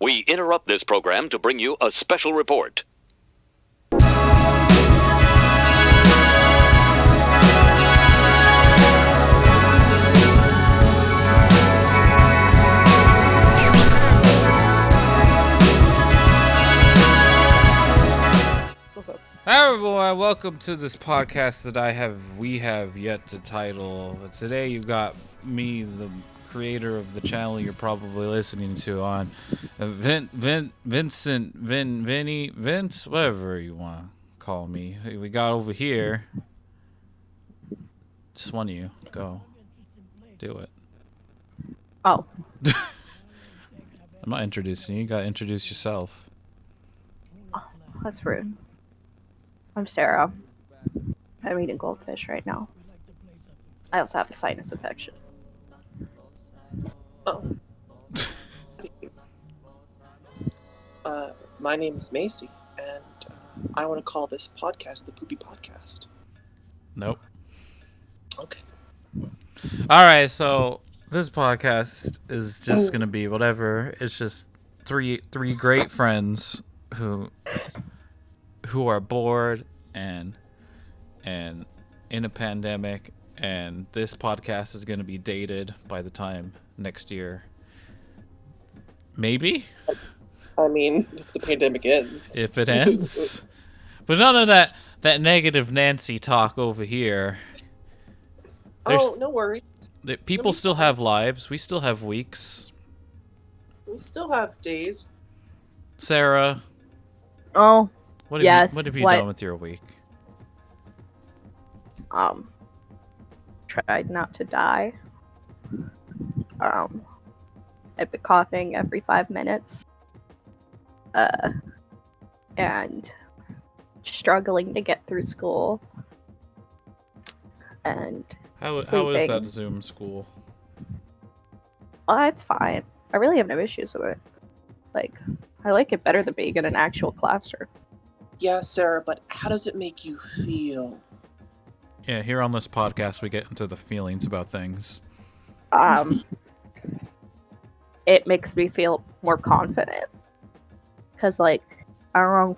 We interrupt this program to bring you a special report. Hi everyone, welcome to this podcast that we have yet to title. Today you've got me, the creator of the channel you're probably listening to on Vince, whatever you want to call me. We got over here. Just one of you, go. Do it. Oh. I'm not introducing you, you gotta introduce yourself. Oh, that's rude. I'm Sarah. I'm eating goldfish right now. I also have a sinus infection. Oh. My name is Macy, and I want to call this podcast the Poopy Podcast. Nope. Okay. Alright, so this podcast is just gonna be whatever. It's just three great friends who are bored and in a pandemic, and this podcast is going to be dated by the time next year. Maybe? I mean, if the pandemic ends. If it ends. But none of that negative Nancy talk over here. Oh, no worries. People still have lives. We still have weeks. We still have days. Sarah. Oh. What have you done with your week? Tried not to die. I've been coughing every 5 minutes. And struggling to get through school. And How is that Zoom school? Oh, it's fine. I really have no issues with it. I like it better than being in an actual classroom. Yeah, Sarah, but how does it make you feel? Yeah, here on this podcast, we get into the feelings about things. It makes me feel more confident. Because, I don't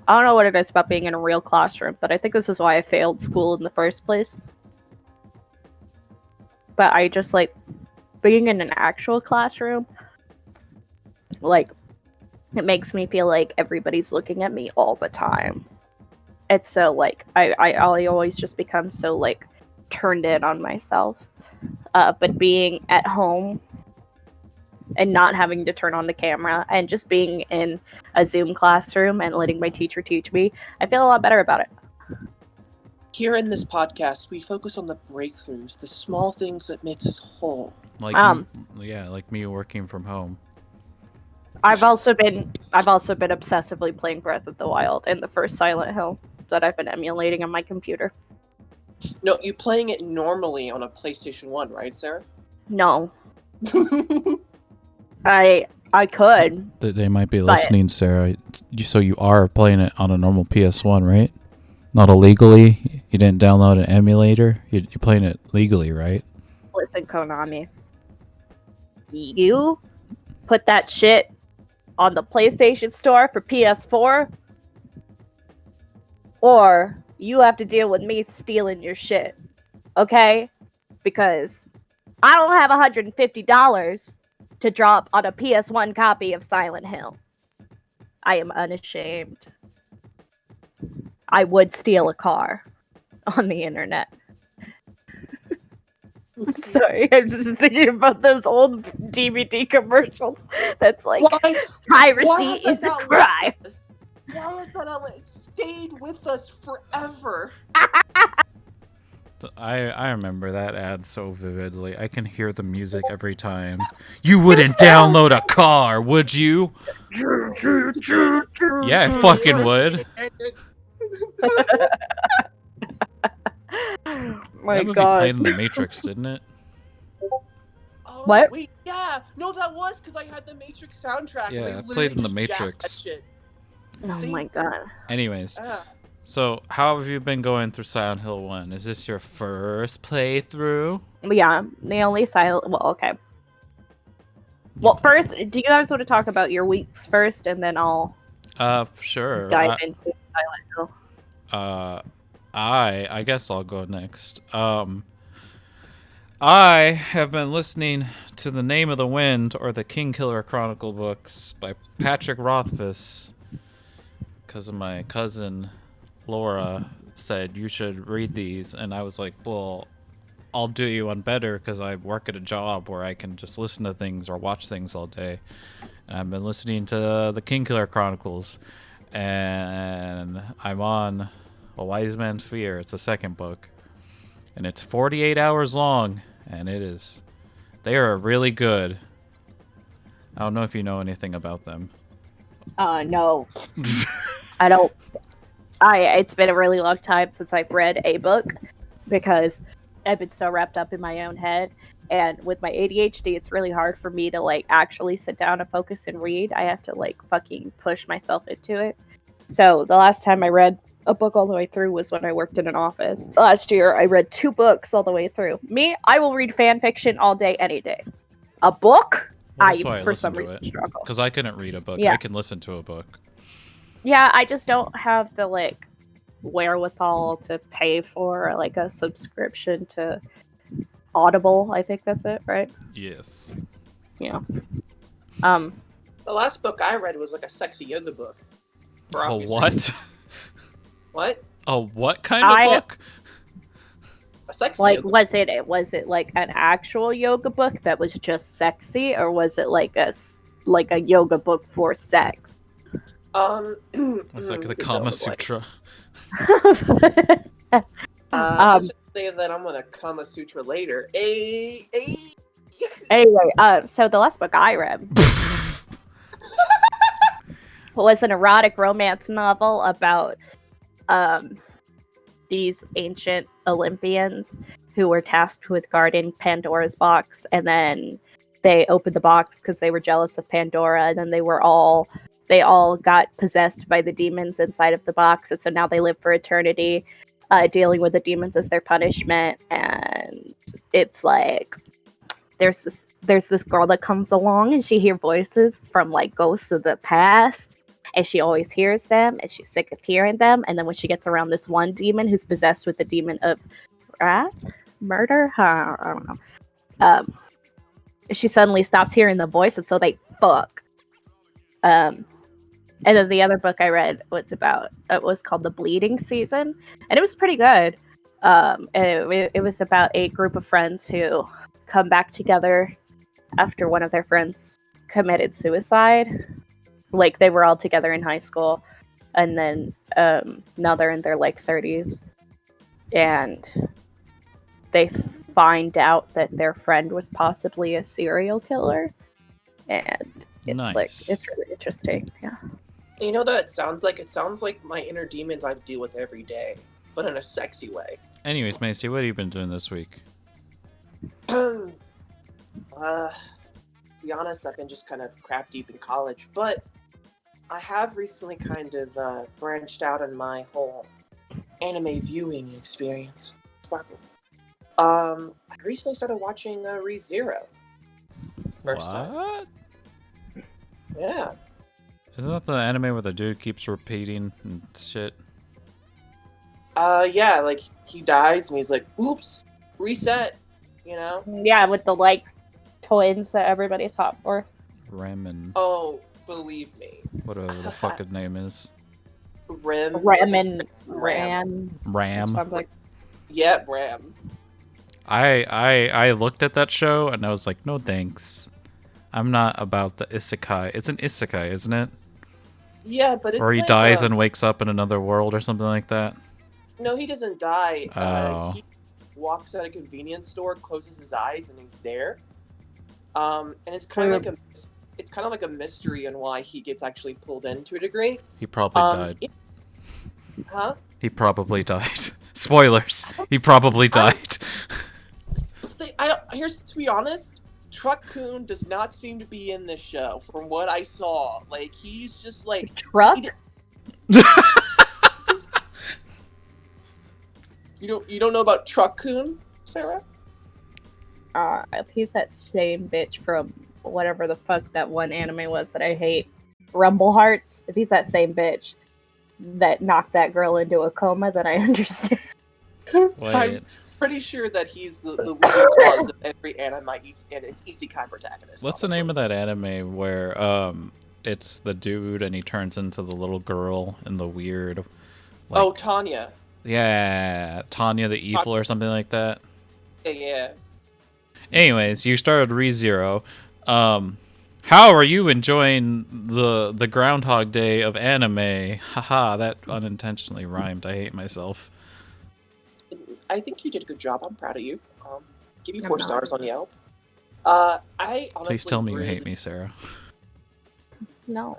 know what it is about being in a real classroom, but I think this is why I failed school in the first place. But I just, being in an actual classroom, it makes me feel like everybody's looking at me all the time. It's so, I always just become so, turned in on myself. But being at home and not having to turn on the camera and just being in a Zoom classroom and letting my teacher teach me, I feel a lot better about it. Here in this podcast, we focus on the breakthroughs, the small things that makes us whole. Like me working from home. I've also been obsessively playing Breath of the Wild and the first Silent Hill that I've been emulating on my computer. No, you're playing it normally on a PlayStation 1, right, Sarah? No. I could. They might be listening, Sarah. So you are playing it on a normal PS1, right? Not illegally? You didn't download an emulator? You're playing it legally, right? Listen, Konami. You put that shit on the PlayStation Store for PS4, or you have to deal with me stealing your shit, okay? Because I don't have $150 to drop on a PS1 copy of Silent Hill. I am unashamed. I would steal a car on the internet. I'm sorry, I'm just thinking about those old DVD commercials. That's piracy is a crime. Why has that not stayed with us forever? I remember that ad so vividly. I can hear the music every time. You wouldn't download a car, would you? Yeah, I fucking would. My that God. played in The Matrix, didn't it? Oh, what? Wait, yeah. No, that was because I had the Matrix soundtrack. Yeah, and it played in The Matrix. That shit. Oh my God. Anyways, so how have you been going through Silent Hill 1? Is this your first playthrough? Yeah, the only silent... Well, okay. Well, first, do you guys want to talk about your weeks first, and then I'll Sure. dive into Silent Hill? I guess I'll go next. I have been listening to The Name of the Wind or the Kingkiller Chronicle books by Patrick Rothfuss because of my cousin Laura said you should read these, and I was like, well, I'll do you one better because I work at a job where I can just listen to things or watch things all day. And I've been listening to the Kingkiller Chronicles, and I'm on A Wise Man's Fear. It's the second book, and it's 48 hours long, and they are really good. I don't know if you know anything about them. No. I don't. It's been a really long time since I've read a book because I've been so wrapped up in my own head. And with my ADHD, it's really hard for me to like actually sit down and focus and read. I have to like fucking push myself into it. So the last time I read a book all the way through was when I worked in an office. Last year, I read 2 books all the way through. Me, I will read fan fiction all day, any day. A book, Well, that's why I for some listen to reason, it. struggle. Because I couldn't read a book. Yeah. I can listen to a book. Yeah, I just don't have the like wherewithal to pay for like a subscription to Audible. I think that's it, right? Yes. Yeah. The last book I read was like a sexy yoga book. For A obvious what? reasons. What? A what kind of book? A sexy Like, yoga was it like an actual yoga book that was just sexy, or was it like a yoga book for sex? It's like the you Kama know the Sutra. let's just say that I'm gonna Kama Sutra later. Anyway, so the last book I read was an erotic romance novel about these ancient Olympians who were tasked with guarding Pandora's box, and then they opened the box because they were jealous of Pandora, and then they all got possessed by the demons inside of the box, and so now they live for eternity dealing with the demons as their punishment. And it's like there's this girl that comes along, and she hears voices from like ghosts of the past, and she always hears them, and she's sick of hearing them. And then when she gets around this one demon who's possessed with the demon of murder, I don't know, she suddenly stops hearing the voice, and so they fuck. And then the other book I read was called The Bleeding Season, and it was pretty good. It was about a group of friends who come back together after one of their friends committed suicide. Like, they were all together in high school, and then now they're in their like 30s, and they find out that their friend was possibly a serial killer, and it's Nice. it's really interesting. Yeah. You know that it sounds like my inner demons I deal with every day, but in a sexy way. Anyways, Macy, what have you been doing this week? To be honest, I've been just kind of crap deep in college, but I have recently kind of branched out on my whole anime viewing experience. Sparkle. I recently started watching ReZero. First time. What? Yeah. Isn't that the anime where the dude keeps repeating and shit? Yeah, like he dies and he's like, oops, reset, you know? Yeah, with the like twins that everybody's hot for. Ramen. Oh, believe me. Whatever the fuck his name is. Ram. Ram. Yeah, Ram. I looked at that show and I was like, no thanks. I'm not about the isekai. It's an isekai, isn't it? Yeah, but it's Or he like, dies and wakes up in another world or something like that. No, he doesn't die. Oh. He walks out of a convenience store, closes his eyes, and he's there. And it's kind of like a mystery on why he gets actually pulled in to a degree. He probably died. Huh? He probably died. Spoilers. He probably died. Here's to be honest, Truck-kun does not seem to be in this show from what I saw. Like, he's just like Truck? You don't know about Truck-kun, Sarah? He's that same bitch from whatever the fuck that one anime was that I hate, Rumble Hearts. If he's that same bitch that knocked that girl into a coma, then I understand. I'm Wait, pretty sure that he's the leading cause of every anime and his isekai protagonist. what's the name of that anime where it's the dude and he turns into the little girl and the weird Oh, Tanya. yeah, Tanya the Evil or something like that. Yeah. Anyways, you started ReZero. How are you enjoying the Groundhog Day of anime? Haha, that unintentionally rhymed. I hate myself. I think you did a good job. I'm proud of you. Give you I'm 4 not. stars on Yelp. I honestly Please tell me you really- hate me, Sarah. No.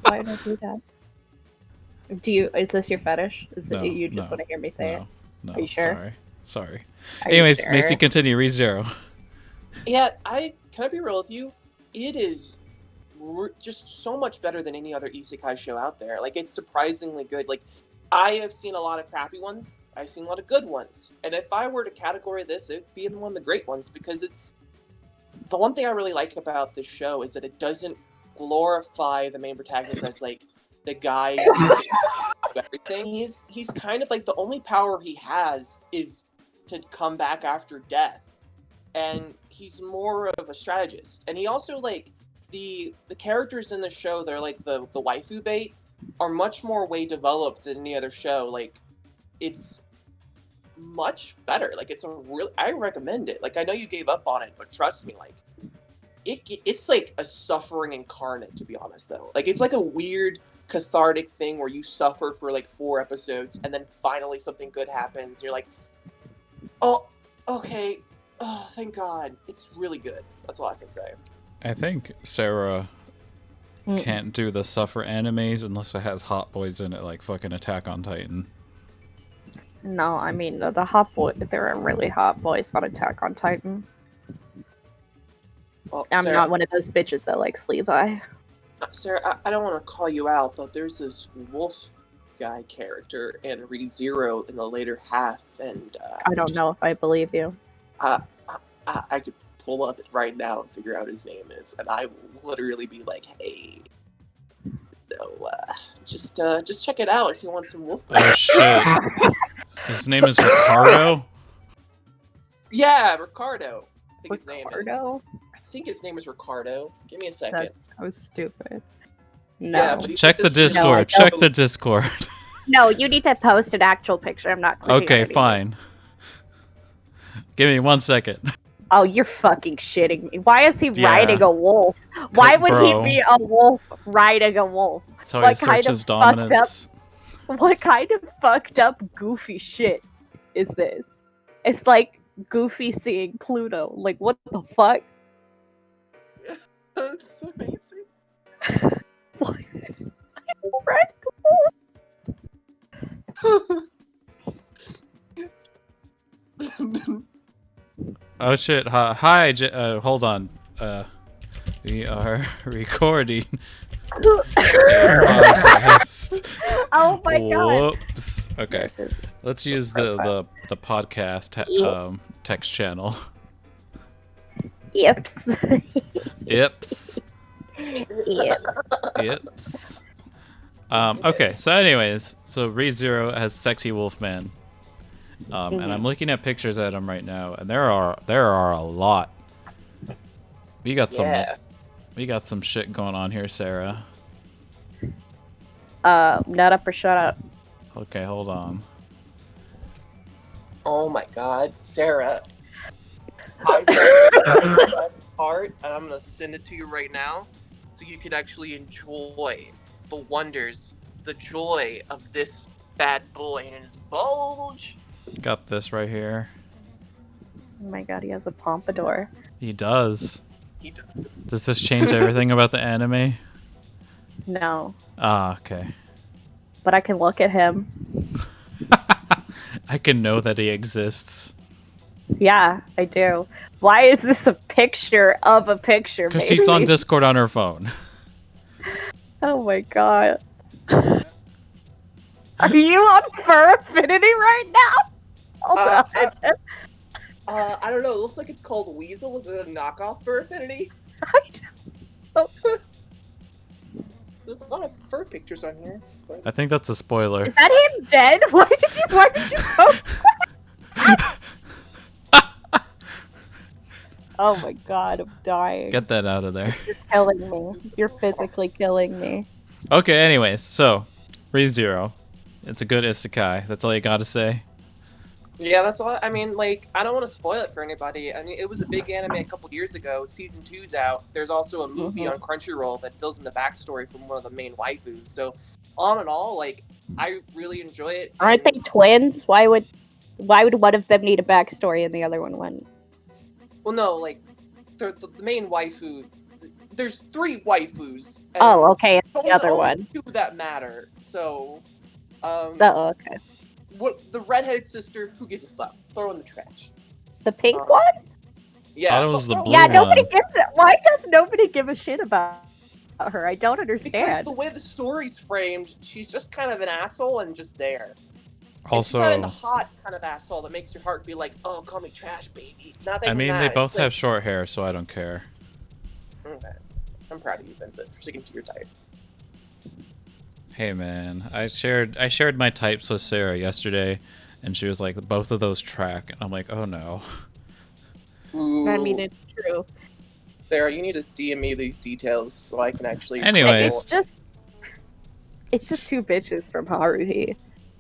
Why did I do that? Is this your fetish? No, You just no, want to hear me say it? No, Are you sure? Sorry. Are you Anyways, sure? Macy, continue. ReZero. Yeah, can I be real with you? It is just so much better than any other isekai show out there. Like, it's surprisingly good. Like, I have seen a lot of crappy ones. I've seen a lot of good ones. And if I were to categorize this, it'd be in one of the great ones because it's the one thing I really like about this show is that it doesn't glorify the main protagonist as like the guy who can do everything. He's kind of like the only power he has is to come back after death. And he's more of a strategist. And he also like the characters in the show, they're like the waifu bait, are much more way developed than any other show. Like, it's much better. Like, it's a real. I recommend it. Like, I know you gave up on it, but trust me, like, it's like a suffering incarnate. To be honest, though, like, it's like a weird cathartic thing where you suffer for like 4 episodes, and then finally something good happens. You're like, oh, okay, oh, thank God. It's really good. That's all I can say. I think Sarah can't do the suffer animes unless it has hot boys in it, like fucking Attack on Titan. No, I mean the hot boy. There are really hot boys on Attack on Titan. Well, I'm Sarah, not one of those bitches that likes Levi. Sarah, I don't want to call you out, but there's this wolf guy character in ReZero in the later half, and I don't know if I believe you. I could pull up it right now and figure out his name is, and I will literally be like, hey. So just check it out if you want some wolf. Oh shit! His name is Ricardo. Yeah, Ricardo. I think his name is. Ricardo? I think his name is Ricardo. Give me a second. That's so stupid. No. Yeah, but he's Check like the this Discord. No, Check the Discord. No, you need to post an actual picture. I'm not clicking Okay, on anything. fine. Give me 1 second. Oh, you're fucking shitting me. Why is he Yeah. riding a wolf? Why would Bro. he be a wolf riding a wolf? That's how What he kind of searches fucked up- dominance. What kind of fucked up goofy shit is this? It's like Goofy seeing Pluto. Like, what the fuck? That's amazing. What? Right? Oh shit! Hi, hold on. We are recording. Podcast. Oh my god. Whoops. Okay, This is- let's use the podcast text channel. Yips. Ips. Yips. Ips. Okay, so anyways, so ReZero has Sexy Wolfman. And I'm looking at pictures at him right now, and there are a lot. We got some shit going on here, Sarah. Nut up or shut up. Okay, hold on. Oh my God, Sarah. I read the best part, and I'm gonna send it to you right now, so you could actually enjoy the wonders, the joy of this bad boy and his bulge. Got this right here. Oh my god, he has a pompadour. He does. He does. Does this change everything about the anime? No. Ah, okay. But I can look at him. I can know that he exists. Yeah, I do. Why is this a picture of a picture, Because baby? she's on Discord on her phone. Oh my god. Are you on Fur Affinity right now? Hold on. I don't know. It looks like it's called Weasel. Is it a knockoff for Affinity? There's a lot of fur pictures on here. But... I think that's a spoiler. Is that him dead? Why did you post that? Oh my god, I'm dying. Get that out of there. You're killing me. You're physically killing me. Okay, anyways, so ReZero. It's a good isekai. That's all you gotta say. Yeah, that's all. I mean, like, I don't want to spoil it for anybody. I mean, it was a big anime a couple years ago. Season 2's out. There's also a movie on Crunchyroll that fills in the backstory from one of the main waifus. So, all in all, like, I really enjoy it. Aren't they twins? Why would one of them need a backstory and the other one wouldn't? Well, no, like, the main waifu. There's 3 waifus. And Oh, okay, it's the only- other only one. 2 that matter. So, Oh, okay. what the redheaded sister? Who gives a fuck? Throw in the trash. The pink one? Yeah, Thought it was the throw- blue Yeah, one. nobody gives it. Why does nobody give a shit about her? I don't Because understand. the way the story's framed, she's just kind of an asshole and just there. And Also, she's not in the hot kind of asshole that makes your heart be like, "Oh, call me trash, baby." Not I even mean, that. they It's both like, have short hair, so I don't care. Okay. I'm proud of you, Vincent, for sticking to your type. Hey man, I shared my types with Sarah yesterday, and she was like, both of those track, and I'm like, oh no. I mean, it's true. Sarah, you need to DM me these details so I can actually. Anyways. It's just 2 bitches from Haruhi.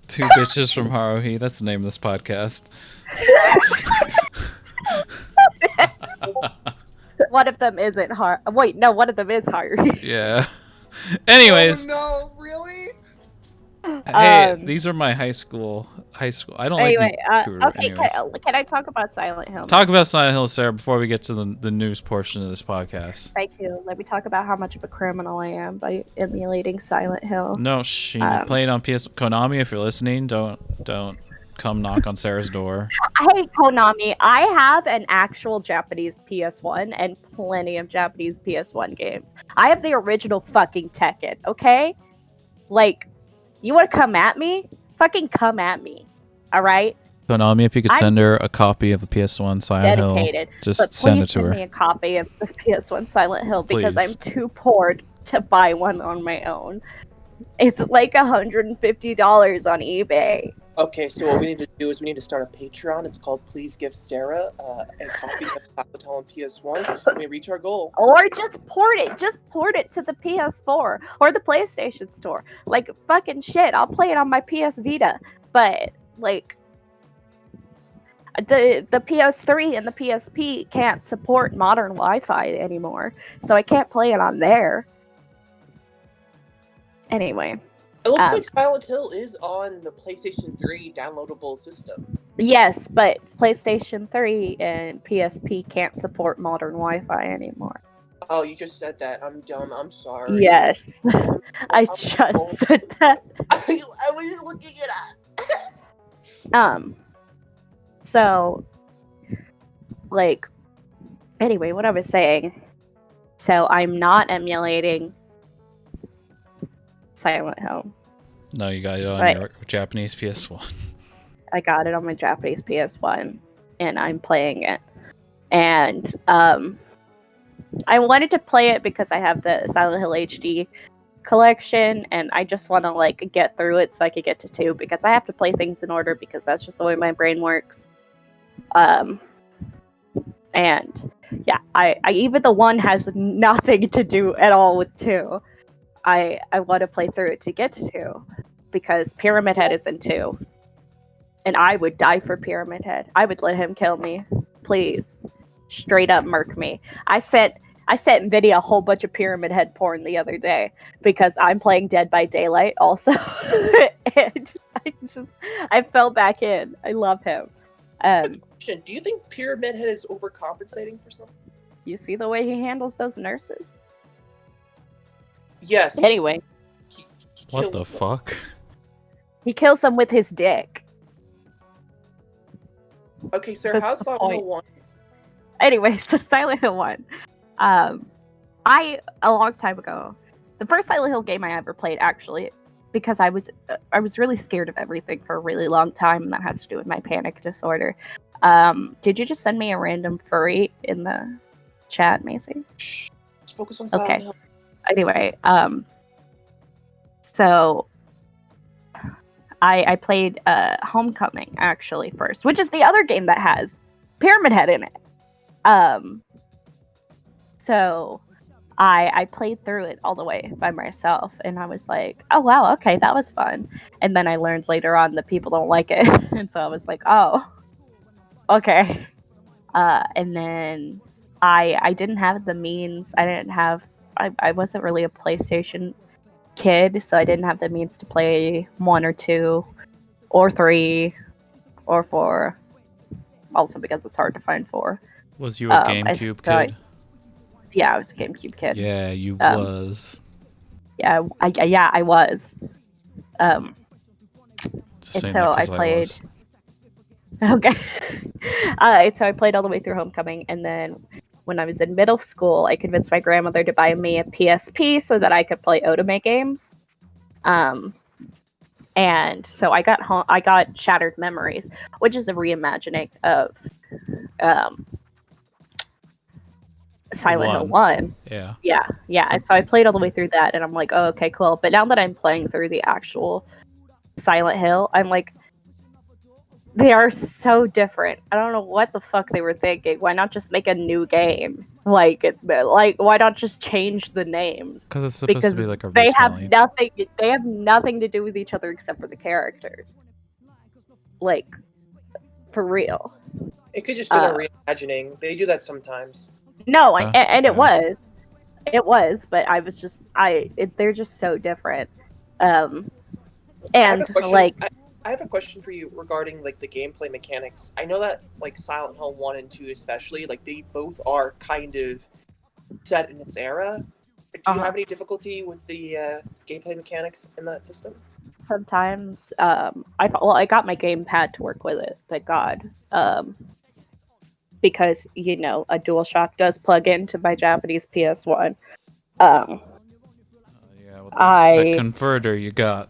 2 bitches from Haruhi. That's the name of this podcast. One of them isn't Wait, no, one of them is Haruhi. Yeah. Anyways, Oh no, really? hey, these are my high school. I don't Anyway, like Mikuru. okay, Anyways. can I talk about Silent Hill? Talk about Silent Hill, Sarah, before we get to the news portion of this podcast. Thank you. Let me talk about how much of a criminal I am by emulating Silent Hill. No, you play it on PS Konami. If you're listening, don't come knock on Sarah's door. I hate Konami. I have an actual Japanese PS1 and plenty of Japanese PS1 games. I have the original fucking Tekken, okay? Like, you want to come at me? Fucking come at me. All right? Konami, if you could send her a copy of the PS1 Silent Dedicated. Hill, just But send please it to send her. me a copy of the PS1 Silent Hill because Please. I'm too poor to buy one on my own. It's like $150 on eBay. Okay, so what we need to do is we need to start a Patreon. It's called Please Give Sarah a copy of Silent Hill on PS1. And we reach our goal. Or just port it to the PS4 or the PlayStation Store. Like, fucking shit, I'll play it on my PS Vita. But, like, the PS3 and the PSP can't support modern Wi-Fi anymore, so I can't play it on there. Anyway. It looks like Silent Hill is on the PlayStation 3 downloadable system. Yes, but PlayStation 3 and PSP can't support modern Wi-Fi anymore. Oh, you just said that. I'm dumb. I'm sorry. Yes. I just said that. I was looking it up. So, like, anyway, what I was saying. So, I'm not emulating Silent Hill. No, you got it on your Japanese PS1. I got it on my Japanese PS1, and I'm playing it. And I wanted to play it because I have the Silent Hill HD collection, and I just want to like get through it so I could get to 2 because I have to play things in order because that's just the way my brain works. And yeah, I even the 1 has nothing to do at all with 2. I want to play through it to get to 2 because Pyramid Head is in 2. And I would die for Pyramid Head. I would let him kill me. Please. Straight up murk me. I sent Nvidia a whole bunch of Pyramid Head porn the other day because I'm playing Dead by Daylight also. And I fell back in. I love him. Do you think Pyramid Head is overcompensating for something? You see the way he handles those nurses? Yes. Anyway, He What kills the them. fuck? he kills them with his dick. Okay, Sarah, That's how's the Silent point. Hill 1? Anyway, so Silent Hill 1. A long time ago, the first Silent Hill game I ever played, actually, because I was really scared of everything for a really long time, and that has to do with my panic disorder. Did you just send me a random furry in the chat, Macy? Shh. Let's focus on Silent Okay. Hill. Anyway, so I played Homecoming actually first, which is the other game that has Pyramid Head in it. So I played through it all the way by myself, and I was like, oh wow, okay, that was fun. And then I learned later on that people don't like it, and so I was like, oh, okay. And then I didn't have the means. I wasn't really a PlayStation kid, so I didn't have the means to play 1 or 2 or 3 or 4. Also because it's hard to find 4. Was you a GameCube kid? Yeah, I was a GameCube kid. Yeah, you was. Yeah, I was. Just And saying so that 'cause I played. was. Okay. So I played all the way through Homecoming, and then when I was in middle school, I convinced my grandmother to buy me a PSP so that I could play Otome games. And so I got Shattered Memories, which is a reimagining of Silent Hill 1. Yeah. Yeah. And so I played all the way through that, and I'm like, oh, okay, cool. But now that I'm playing through the actual Silent Hill, I'm like, they are so different. I don't know what the fuck they were thinking. Why not just make a new game? Like why not just change the names? Because it's supposed to be like a they have retelling. nothing. They have nothing to do with each other except for the characters. Like, for real. It could just be a reimagining. They do that sometimes. No, and it yeah. was, but I was just they're just so different. And I have a question for you regarding like the gameplay mechanics. I know that like Silent Hill 1 and 2 especially, like they both are kind of set in its era. Do you have any difficulty with the gameplay mechanics in that system? Sometimes I got my gamepad to work with it, thank God. Because a DualShock does plug into my Japanese PS1. Yeah, with the converter you got.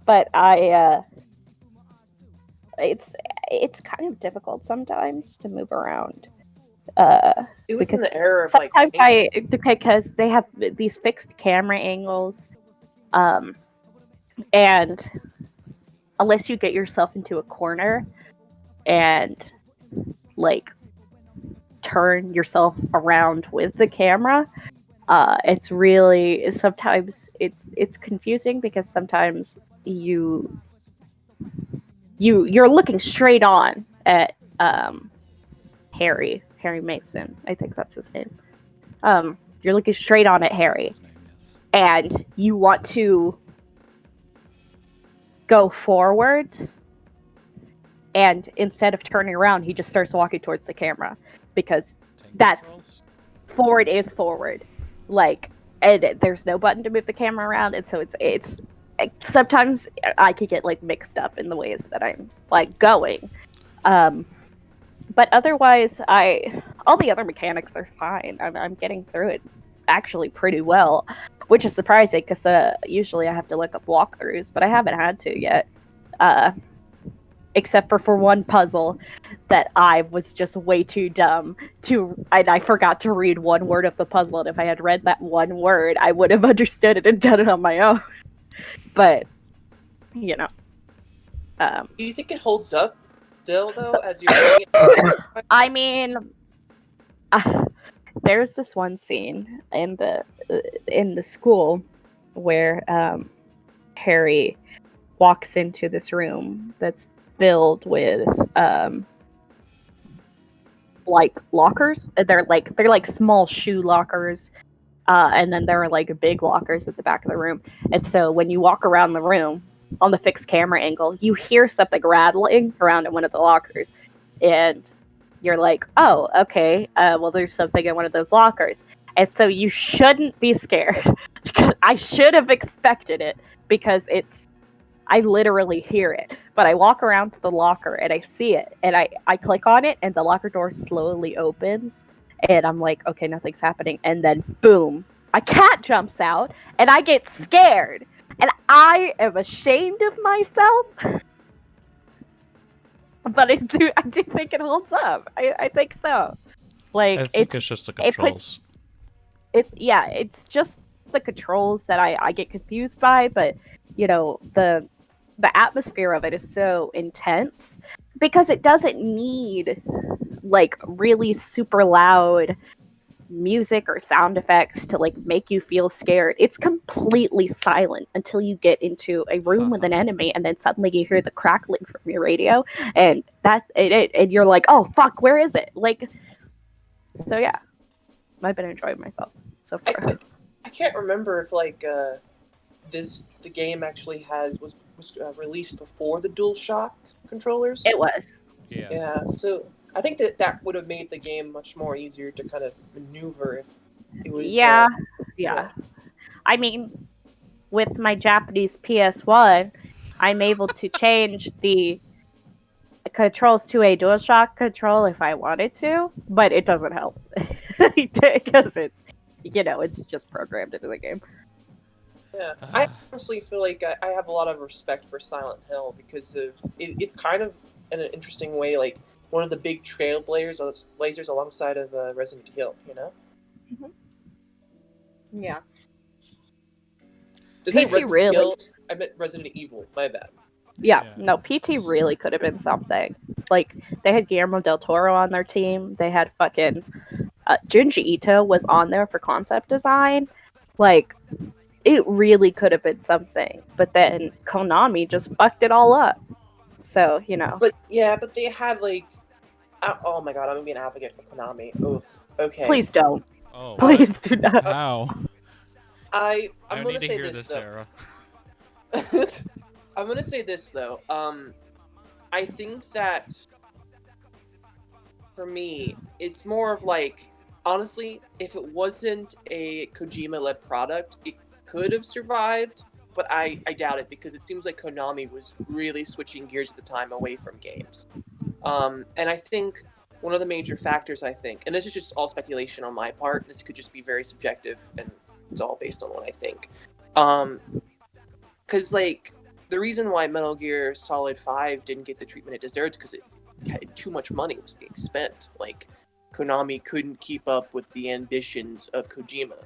But it's kind of difficult sometimes to move around. It was in the era of sometimes because they have these fixed camera angles, and unless you get yourself into a corner and like turn yourself around with the camera, it's really sometimes it's confusing because sometimes you're looking straight on at Harry Mason, I think that's his name. You're looking straight on at Harry, and you want to go forward, and instead of turning around, he just starts walking towards the camera because that's forward is forward. Like, and there's no button to move the camera around, and so it's sometimes I could get like mixed up in the ways that I'm like going. But otherwise, all the other mechanics are fine. I'm getting through it actually pretty well, which is surprising because usually I have to look up walkthroughs, but I haven't had to yet. Except for one puzzle that I was just way too dumb and I forgot to read one word of the puzzle, and if I had read that one word, I would have understood it and done it on my own. But, do you think it holds up still, though, as you're doing it? I mean, there's this one scene in the school where Harry walks into this room that's filled with like lockers. They're like small shoe lockers, and then there are like big lockers at the back of the room. And so when you walk around the room on the fixed camera angle, you hear something rattling around in one of the lockers, and you're like, oh, okay, well, there's something in one of those lockers. And so you shouldn't be scared. I should have expected it because I literally hear it. But I walk around to the locker and I see it, and I click on it, and the locker door slowly opens, and I'm like, okay, nothing's happening. And then boom, a cat jumps out, and I get scared, and I am ashamed of myself but I do think it holds up. I think so. Like I think it's just the it puts controls. it's just the controls that I get confused by, but you know, the atmosphere of it is so intense because it doesn't need like really super loud music or sound effects to like make you feel scared. It's completely silent until you get into a room with an enemy, and then suddenly you hear the crackling from your radio, and that's it, and you're like, oh fuck, where is it? Like, so yeah, I've been enjoying myself so far. I can't remember if like the game actually was released before the DualShock controllers. It was. Yeah. Yeah, so I think that would have made the game much more easier to kind of maneuver if it was. Yeah. I mean, with my Japanese PS1, I'm able to change the controls to a DualShock control if I wanted to, but it doesn't help because it's it's just programmed into the game. Yeah, I honestly feel like I have a lot of respect for Silent Hill because it's kind of in an interesting way like one of the big trailblazers alongside of Resident Evil. You know? Mm-hmm. Yeah. To say PT Resident really- Evil, I meant Resident Evil. My bad. Yeah, no, PT really could have been something. Like, they had Guillermo del Toro on their team. They had fucking Junji Ito was on there for concept design. Like, it really could have been something. But then Konami just fucked it all up. So, But they had like, oh my god, I'm gonna be an advocate for Konami. Oof. Okay. Please don't. Oh, Please do not. how? I'm I gonna need to say hear this this, though. Sarah. I'm gonna say this though. I think that for me, it's more of like, honestly, if it wasn't a Kojima-led product, it could have survived, but I doubt it because it seems like Konami was really switching gears at the time away from games. And I think one of the major factors, and this is just all speculation on my part, this could just be very subjective and it's all based on what I think. Because like, the reason why Metal Gear Solid 5 didn't get the treatment it deserved because it had too much money was being spent. Like, Konami couldn't keep up with the ambitions of Kojima.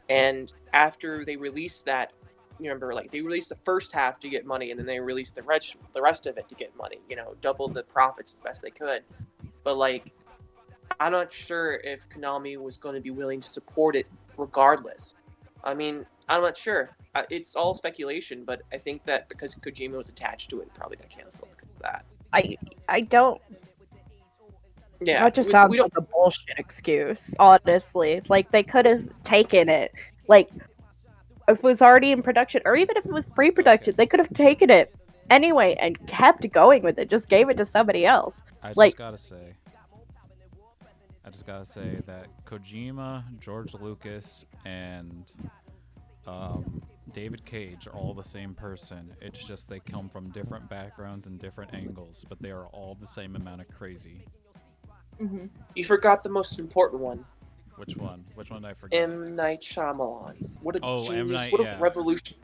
And after they released that, you remember, like, they released the first half to get money, and then they released the rest of it to get money, double the profits as best they could. But, like, I'm not sure if Konami was going to be willing to support it regardless. I mean, I'm not sure. It's all speculation, but I think that because Kojima was attached to it probably got canceled because of that. I don't. Yeah, That just sounds like a bullshit excuse, honestly. Like, they could have taken it. Like, if it was already in production, or even if it was pre-production, they could have taken it anyway and kept going with it. Just gave it to somebody else. I Like- just gotta say that Kojima, George Lucas, and David Cage are all the same person. It's just they come from different backgrounds and different angles, but they are all the same amount of crazy. Mm-hmm. You forgot the most important one. Which one? Which one did I forget? M. Night Shyamalan. What a Oh, M. genius! Night, What a yeah. revolution!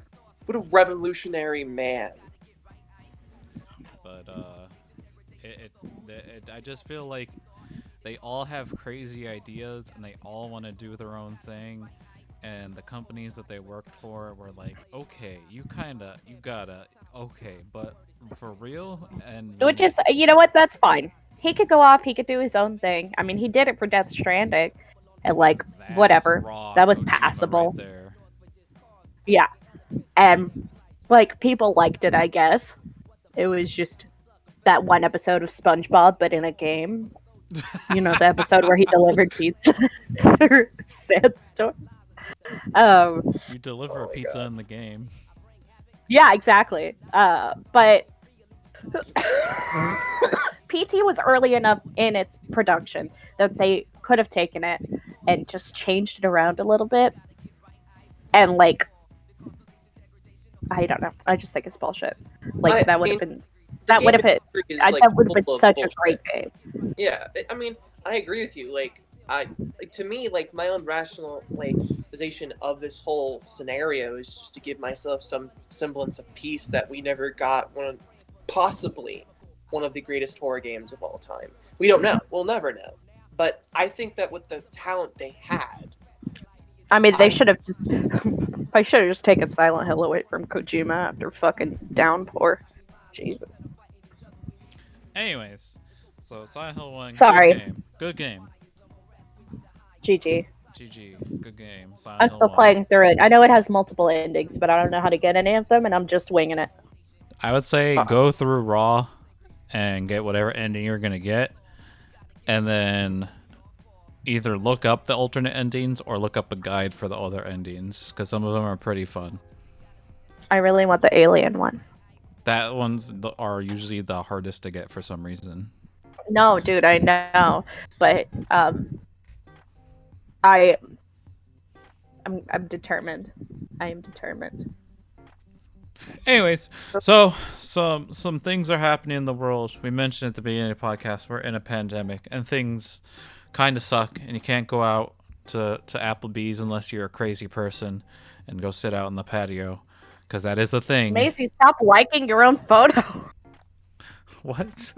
What a revolutionary man! But I just feel like they all have crazy ideas and they all want to do their own thing. And the companies that they worked for were like, okay, you gotta, okay, but for real? And Which is, you know what? That's fine. He could go off. He could do his own thing. I mean, he did it for Death Stranding, and like, that's whatever. raw That was Kojima passable. right there. Yeah, and like, people liked it. I guess it was just that one episode of SpongeBob, but in a game. You know, the episode where he delivered pizza through a sandstorm. You deliver pizza in the game. Yeah, exactly. But PT was early enough in its production that they could have taken it and just changed it around a little bit. And like, I don't know. I just think it's bullshit. Like, that would have been. That would have been. That would have been such a great game. Yeah, I mean, I agree with you. To me, like, my own rationalization of this whole scenario is just to give myself some semblance of peace that we never got possibly one of the greatest horror games of all time. We don't know. We'll never know. But I think that with the talent they had, I mean, they should have just. I should have just taken Silent Hill away from Kojima after fucking Downpour. Jesus. Anyways, so Silent Hill 1, Sorry. good game. Good game. GG. GG, good game. Silent I'm Hill still 1. playing through it. I know it has multiple endings, but I don't know how to get any of them, and I'm just winging it. I would say go through Raw and get whatever ending you're going to get, and then either look up the alternate endings or look up a guide for the other endings, because some of them are pretty fun. I really want the alien one. That ones are usually the hardest to get for some reason. No, dude, I know, but I'm determined. I am determined. Anyways, so some things are happening in the world. We mentioned at the beginning of the podcast we're in a pandemic and things kind of suck, and you can't go out to Applebee's unless you're a crazy person and go sit out in the patio, because that is a thing. Macy, stop liking your own photo. What?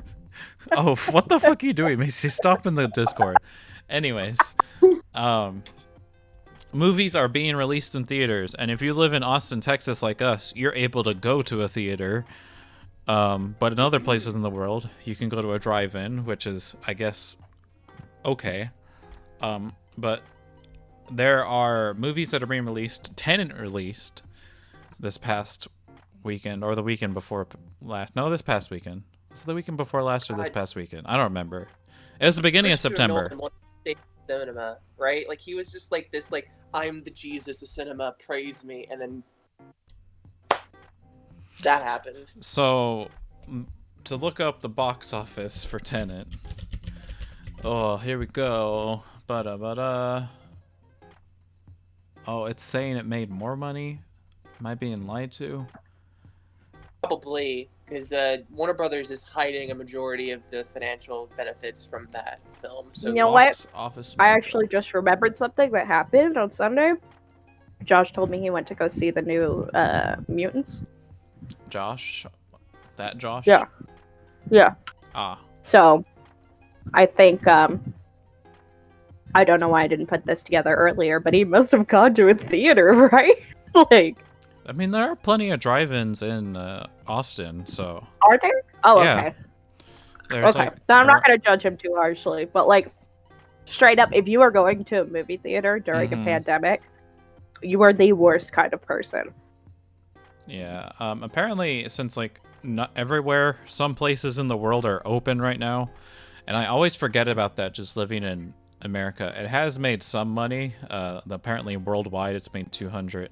Oh, what the fuck are you doing, Macy? Stop in the Discord. Anyways, movies are being released in theaters, and if you live in Austin, Texas, like us, you're able to go to a theater. But in other places in the world, you can go to a drive-in, which is, I guess, okay. But there are movies that are being released. Tenet released this past weekend, or the weekend before last. No, this past weekend. Was it the weekend before last or this past weekend? I don't remember. It was the beginning of September. Cinema, right? Like, he was just like this, like, I'm the Jesus of cinema, praise me, and then that happened. So, to look up the box office for Tenet. Oh, here we go. Ba-da-ba-da. Oh, it's saying it made more money? Am I being lied to? Probably, because Warner Brothers is hiding a majority of the financial benefits from that film. So You know what? Office I actually just remembered something that happened on Sunday. Josh told me he went to go see the new Mutants. Josh? That Josh? Yeah. Yeah. Ah. So, I think, I don't know why I didn't put this together earlier, but he must have gone to a theater, right? Like, I mean, there are plenty of drive-ins in Austin, so... are there? Oh, Yeah. okay. There's Okay, so I'm not going to judge him too harshly, but, like, straight up, if you are going to a movie theater during a pandemic, you are the worst kind of person. Yeah, apparently, since, like, not everywhere, some places in the world are open right now, and I always forget about that just living in America. It has made some money. Apparently, worldwide, it's made $200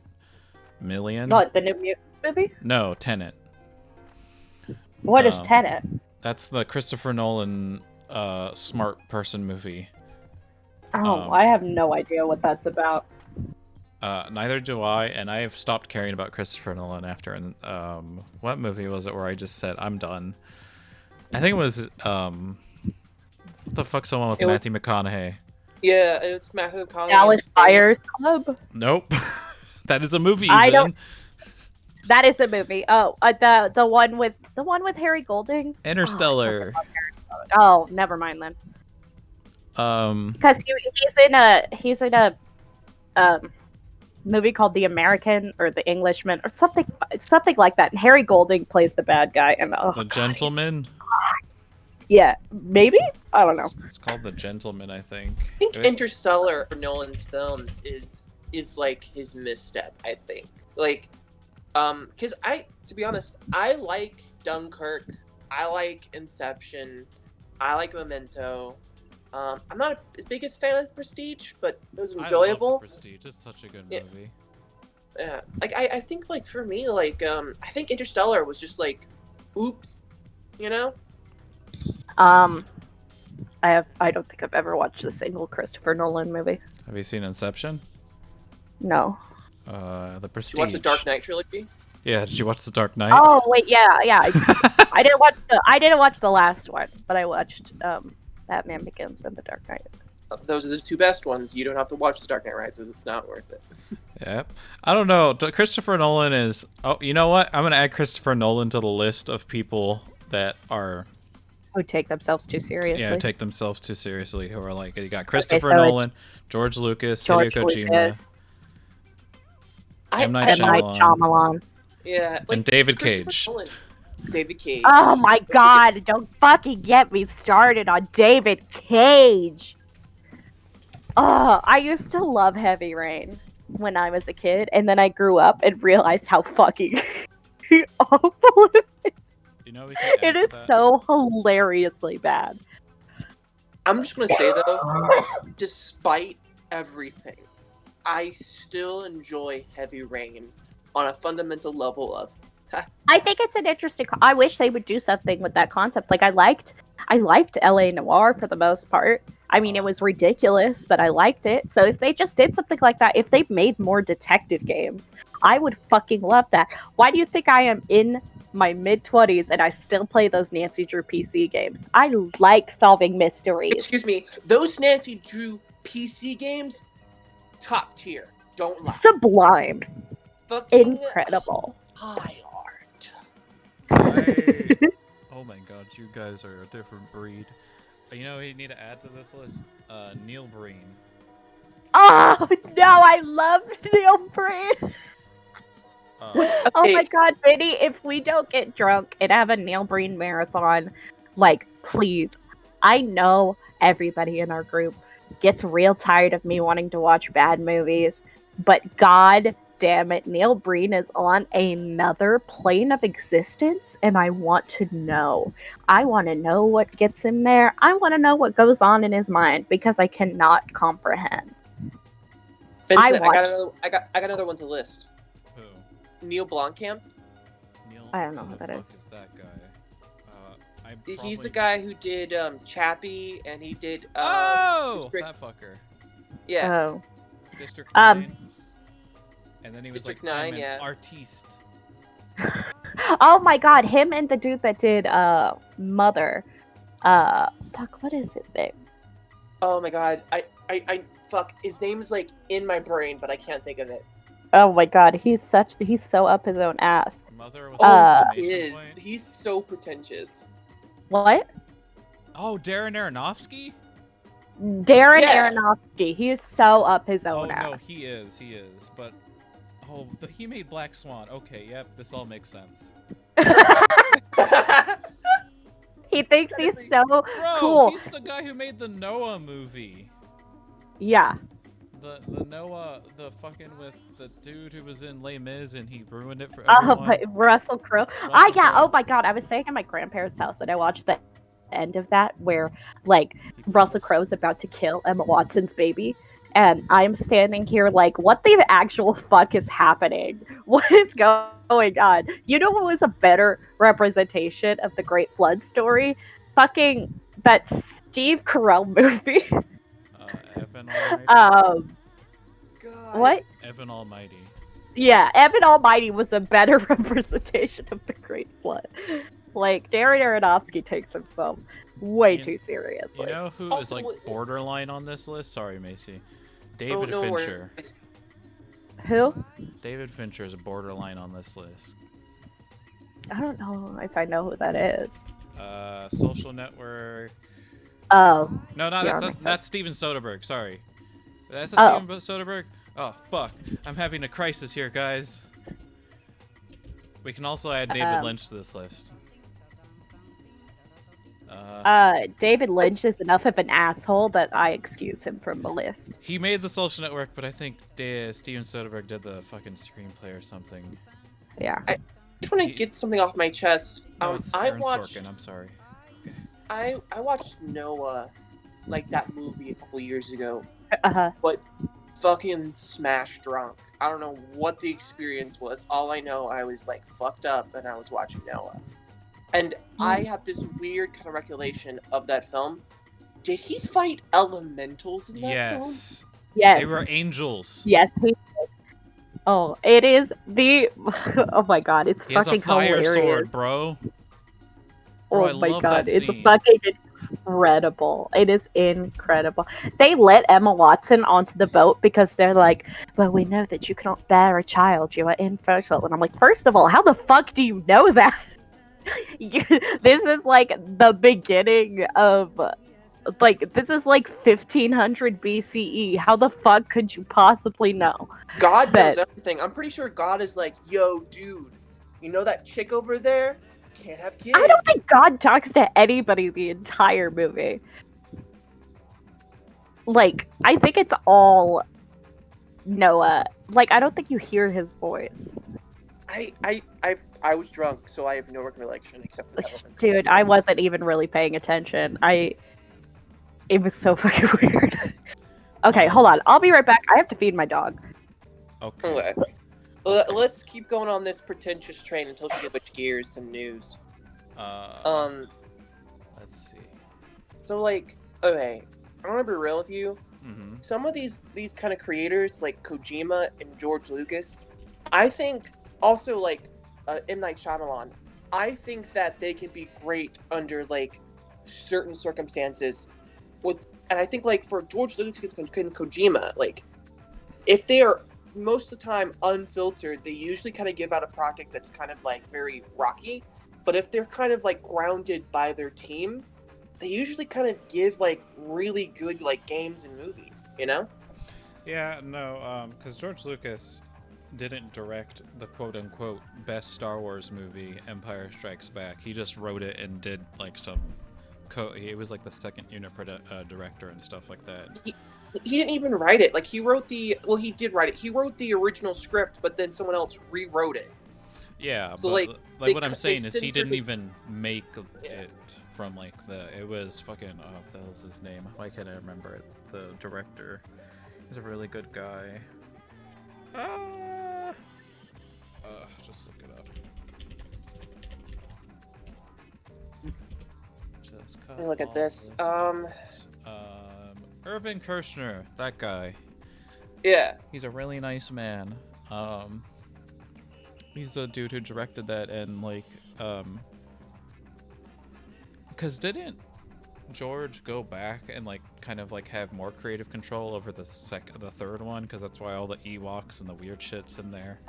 million. What, the new Mutants movie? No, Tenet. What is Tenet? That's the Christopher Nolan smart person movie. Oh, I have no idea what that's about. Neither do I, and I have stopped caring about Christopher Nolan after. And what movie was it where I just said I'm done? I think it was what the fuck's the one with Matthew McConaughey? Yeah, it was Matthew McConaughey. Dallas Buyers Club. Nope, that is a movie. I don't. That is a movie. Oh, the one with Harry Golding. Interstellar. Oh, never mind then. Because he's in a movie called The American or The Englishman or something like that. And Harry Golding plays the bad guy. And The Gentleman. Yeah, maybe. I don't know. It's called The Gentleman, I think. I think Interstellar for Nolan's films is like his misstep. I think, like, because to be honest, I like Dunkirk, I like Inception, I like Memento. I'm not as big as fan of Prestige, but it was enjoyable. I love Prestige. It's such a good movie. Yeah, like I think, like, for me, like, I think Interstellar was just like, oops, you know. I don't think I've ever watched a single Christopher Nolan movie. Have you seen Inception? No. The Prestige. Did you watch the Dark Knight trilogy? Yeah, did you watch The Dark Knight? Oh wait, yeah. I didn't watch the last one, but I watched Batman Begins and The Dark Knight. Those are the two best ones. You don't have to watch The Dark Knight Rises. It's not worth it. Yep. I don't know. Christopher Nolan is... Oh, you know what? I'm going to add Christopher Nolan to the list of people that are Who take themselves too seriously. Yeah, take themselves too seriously. Who are like, you got Christopher so it's Nolan, George Lucas, George Hideo Kojima, Lucas, M. Night and Night Shyamalan, Shyamalan. Yeah, like and David Christopher Cage. Nolan. David Cage. Oh my god, don't fucking get me started on David Cage. Oh, I used to love Heavy Rain when I was a kid, and then I grew up and realized how fucking awful You know, we can it is. So hilariously bad. I'm just gonna say though, despite everything, I still enjoy Heavy Rain on a fundamental level of. I think it's an interesting. I wish they would do something with that concept. Like I liked LA Noire for the most part. I mean, it was ridiculous, but I liked it. So if they just did something like that, if they made more detective games, I would fucking love that. Why do you think I am in my mid-20s and I still play those Nancy Drew PC games? I like solving mysteries. Excuse me, those Nancy Drew PC games, top tier. Don't lie. Sublime. Fucking Incredible. high art. Oh my god, you guys are a different breed. You know who you need to add to this list? Neil Breen. Oh no, I love Neil Breen. Oh my god, Vinny, if we don't get drunk and have a Neil Breen marathon, like, please. I know everybody in our group gets real tired of me wanting to watch bad movies, but god damn it, Neil Breen is on another plane of existence, and I want to know. I want to know what gets him there. I want to know what goes on in his mind, because I cannot comprehend. Vincent, I got another one to list. Who? Neil Blomkamp. Neil? I don't know who the that fuck is. That guy? He's the guy who did Chappie, and he did District... that fucker. Yeah. Oh. District 9. And then he was District like, 9, I'm an yeah. artiste. Oh my god, him and the dude that did Mother. Fuck, what is his name? Oh my god, I fuck. His name is like in my brain, but I can't think of it. Oh my god, he's so up his own ass. Mother was He is. point. He's so pretentious. What? Oh, Darren Aronofsky? Darren Yeah. Aronofsky. He is so up his Oh own no, ass. he is. But he made Black Swan. Okay, yep, this all makes sense. He thinks he's so Bro, cool. he's the guy who made the Noah movie. Yeah. The Noah, the fucking with the dude who was in Les Mis and he ruined it for Oh, everyone. but Russell Crowe. Russell Yeah. Crowe. Oh my god, I was staying at my grandparents' house and I watched the end of that where, like, Russell Crowe's about to kill Emma Watson's baby. And I'm standing here like, what the actual fuck is happening? What is going on? You know what was a better representation of the Great Flood story? Fucking that Steve Carell movie. Evan Almighty. God. What? Evan Almighty. Yeah, Evan Almighty was a better representation of the Great Flood. Like, Darren Aronofsky takes himself way too seriously. You know who is Also, like what- borderline on this list? Sorry, Macy. Oh, David no Fincher. worries. Who? David Fincher is borderline on this list. I don't know if I know who that is. Social Network. Oh. No, Yeah, that's makes that's Steven Soderbergh. Sorry, that's Oh. Steven Soderbergh. Oh fuck, I'm having a crisis here, guys. We can also add David Lynch to this list. David Lynch is enough of an asshole that I excuse him from the list. He made The Social Network, but I think Steven Soderbergh did the fucking screenplay or something. Yeah. I just want to get something off my chest. No, it's I Aaron watched. Sorkin, I'm sorry. I watched Noah, like that movie a couple years ago, Uh-huh. but fucking smash drunk. I don't know what the experience was. All I know, I was like fucked up and I was watching Noah. And I have this weird kind of recollection of that film. Did he fight elementals in that film? Yes. Yes. They were angels. Yes, he did. Oh, it is the... Oh my god, it's He has a fucking fire hilarious. sword, bro. Bro, I Oh my love god, that it's scene. fucking incredible. It is incredible. They let Emma Watson onto the boat because they're like, well, we know that you cannot bear a child. You are infertile. And I'm like, first of all, how the fuck do you know that? This is like the beginning of like this is like 1500 BCE. How the fuck could you possibly know God knows that? everything. I'm pretty sure God is like, yo, dude, you know that chick over there? Can't have I don't kids. think God talks to anybody the entire movie. Like, I think it's all Noah. Like, I don't think you hear his voice. I was drunk, so I have no recollection except for the elephants. Dude, I wasn't even really paying attention. It was so fucking weird. Okay, hold on. I'll be right back. I have to feed my dog. Okay. Okay. Let's keep going on this pretentious train until she switch gears to news. Let's see. So like, okay, I'm gonna be real with you. Mm-hmm. Some of these kind of creators, like Kojima and George Lucas, I think also like M. Night Shyamalan, I think that they can be great under like certain circumstances. And I think like for George Lucas and Kojima, like if they are most of the time unfiltered, they usually kind of give out a project that's kind of like very rocky. But if they're kind of like grounded by their team, they usually kind of give like really good like games and movies, you know? Yeah, no, because George Lucas didn't direct the quote-unquote best Star Wars movie, Empire Strikes Back. He just wrote it and did like some he was like the second unit director and stuff like that. He didn't even write it. Like he did write it. He wrote the original script, but then someone else rewrote it. Yeah, So, but like, what I'm saying is he didn't his- even make Yeah. it from like it was fucking what the hell's his name? Why can't I remember it? The director. He's a really good guy. Just look it up. Just cut Let me look at all this. out. Irvin Kershner, that guy. Yeah. He's a really nice man. He's the dude who directed that, and like, because didn't George go back and like kind of like have more creative control over the third one? Because that's why all the Ewoks and the weird shit's in there.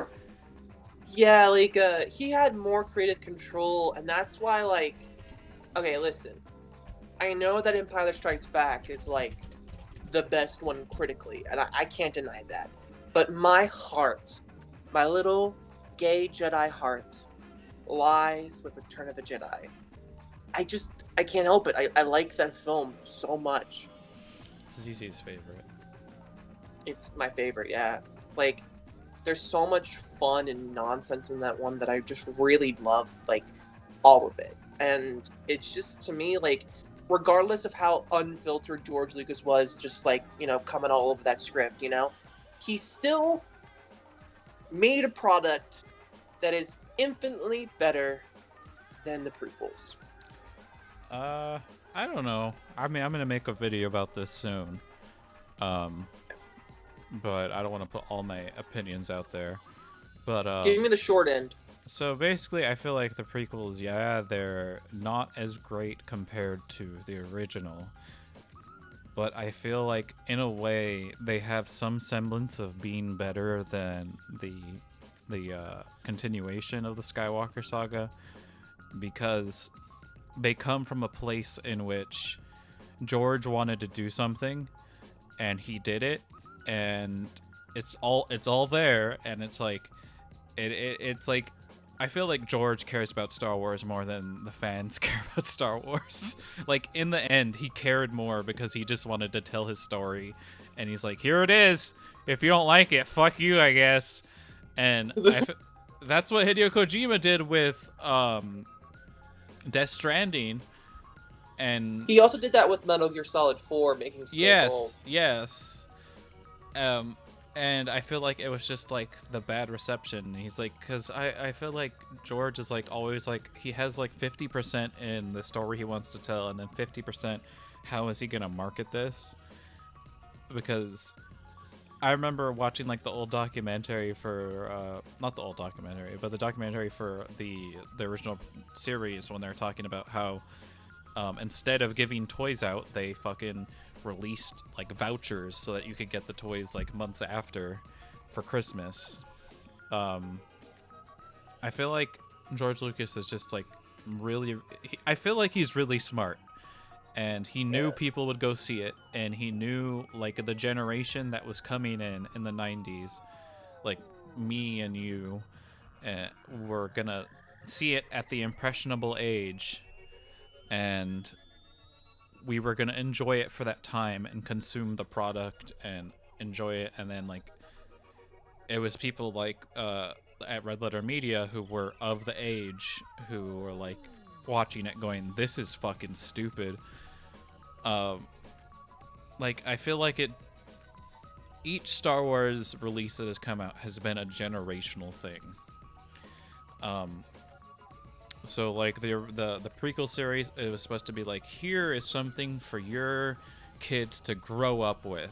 Yeah, like he had more creative control, and that's why like, okay, listen, I know that Empire Strikes Back is like the best one critically, and I can't deny that. But my heart, my little gay Jedi heart, lies with Return of the Jedi. I can't help it. I like that film so much. ZZ's favorite. It's my favorite, yeah. Like, there's so much fun and nonsense in that one that I just really love, like, all of it. And it's just, to me, like, regardless of how unfiltered George Lucas was, just, like, you know, coming all over that script, you know, he still made a product that is infinitely better than the prequels. I don't know. I mean, I'm gonna make a video about this soon. But I don't want to put all my opinions out there. But Give me the short end. so basically, I feel like the prequels, yeah, they're not as great compared to the original. But I feel like, in a way, they have some semblance of being better than the continuation of the Skywalker saga, because they come from a place in which George wanted to do something, and he did it, and it's all there, and it's like it's like I feel like George cares about Star Wars more than the fans care about Star Wars. Like, in the end, he cared more because he just wanted to tell his story, and he's like, here it is. If you don't like it, fuck you, I guess. And that's what Hideo Kojima did with Death Stranding. And He also did that with Metal Gear Solid 4, making Snake old. yes. And I feel like it was just like the bad reception. He's like, because I feel like George is like always like, he has like 50% in the story he wants to tell, and then 50% how is he gonna market this? Because I remember watching like the old documentary for not the old documentary, but the documentary for the original series, when they were talking about how instead of giving toys out, they fucking released like vouchers so that you could get the toys like months after for Christmas. I feel like George Lucas is just like really. I feel like he's really smart, and he knew people would go see it, and he knew like the generation that was coming in the '90s, like me and you, were gonna see it at the impressionable age, and we were gonna enjoy it for that time and consume the product and enjoy it, and then like it was people like at Red Letter Media who were of the age who were like watching it going, this is fucking stupid. Like I feel like each Star Wars release that has come out has been a generational thing. So like the prequel series, it was supposed to be like, here is something for your kids to grow up with.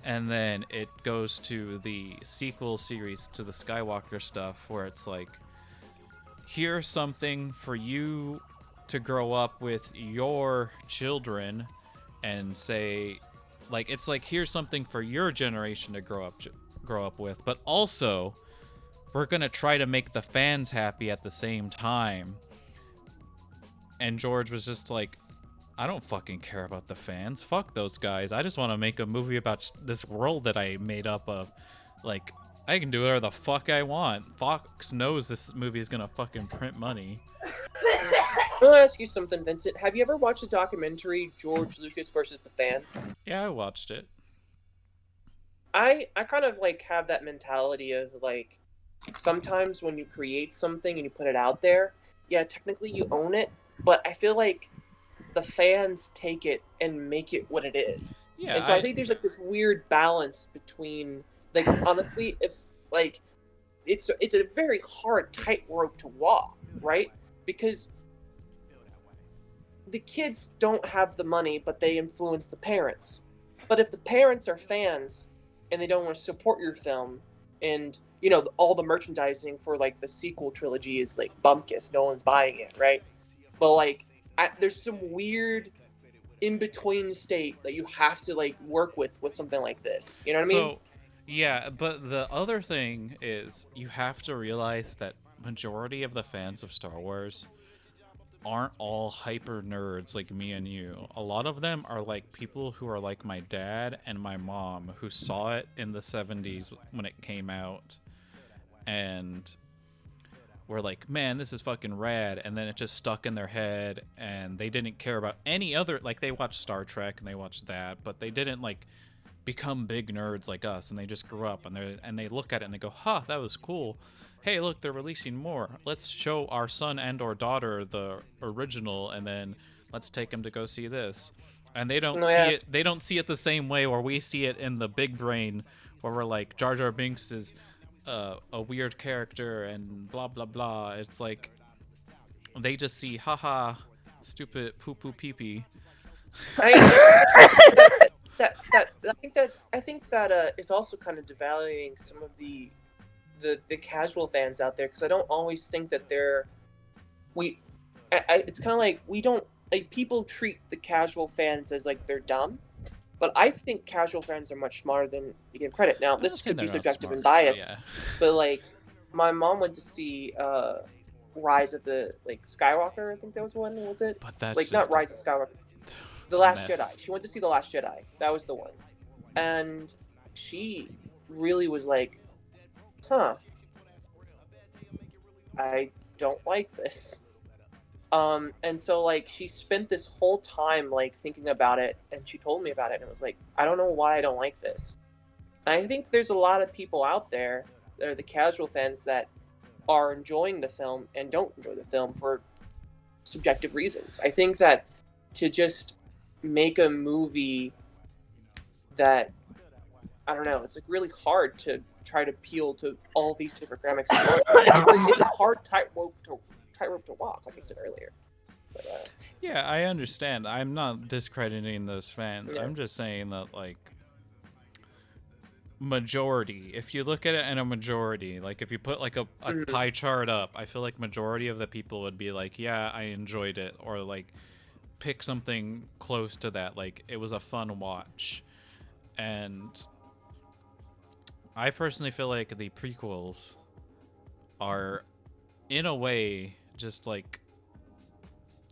And then it goes to the sequel series to the Skywalker stuff where it's like, here's something for you to grow up with your children and say, like, it's like, here's something for your generation to grow up with, but also we're going to try to make the fans happy at the same time. And George was just like, I don't fucking care about the fans. Fuck those guys. I just want to make a movie about this world that I made up of. Like, I can do whatever the fuck I want. Fox knows this movie is gonna fucking print money. I want to ask you something, Vincent. Have you ever watched the documentary George Lucas versus the Fans? Yeah, I watched it. I kind of like have that mentality of like, sometimes when you create something and you put it out there, yeah, technically you own it, but I feel like the fans take it and make it what it is. Yeah, and so I think there's like this weird balance between, like, honestly, if like it's a very hard tightrope to walk, right? Because the kids don't have the money, but they influence the parents. But if the parents are fans and they don't want to support your film, and you know all the merchandising for like the sequel trilogy is like bumkus, no one's buying it, right? But like there's some weird in between state that you have to like work with something like this. You know what I mean? So, yeah, but the other thing is you have to realize that majority of the fans of Star Wars aren't all hyper nerds like me and you. A lot of them are like people who are like my dad and my mom who saw it in the 70s when it came out and were like, man, this is fucking rad, and then it just stuck in their head and they didn't care about any other, like they watched Star Trek and they watched that, but they didn't like become big nerds like us, and they just grew up and they look at it and they go, huh, that was cool. Hey, look, they're releasing more. Let's show our son and or daughter the original, and then let's take them to go see this. And they don't they don't see it the same way where we see it in the big brain where we're like, Jar Jar Binks is a weird character and blah blah blah. It's like they just see, haha, stupid poo poo pee pee. I think that is also kind of devaluing some of the casual fans out there, because I don't always think that it's kind of like we don't, like, people treat the casual fans as like they're dumb, but I think casual fans are much smarter than you give credit. Now this could be subjective and biased, but like my mom went to see Rise of the Skywalker, I think that was one, was it? But that's like not Rise of Skywalker, The Last Jedi. She went to see The Last Jedi. That was the one. And she really was like, huh, I don't like this. And so like she spent this whole time like thinking about it, and she told me about it, and it was like, I don't know why I don't like this. And I think there's a lot of people out there that are the casual fans that are enjoying the film and don't enjoy the film for subjective reasons. I think that to just make a movie that, I don't know, it's like really hard to try to appeal to all these different graphics. It's a hard tightrope to walk, like I said earlier. But, yeah, I understand. I'm not discrediting those fans. Yeah. I'm just saying that, like, majority, if you look at it in a majority, like if you put like a pie chart up, I feel like majority of the people would be like, yeah, I enjoyed it, or like pick something close to that, like it was a fun watch. And I personally feel like the prequels are in a way just like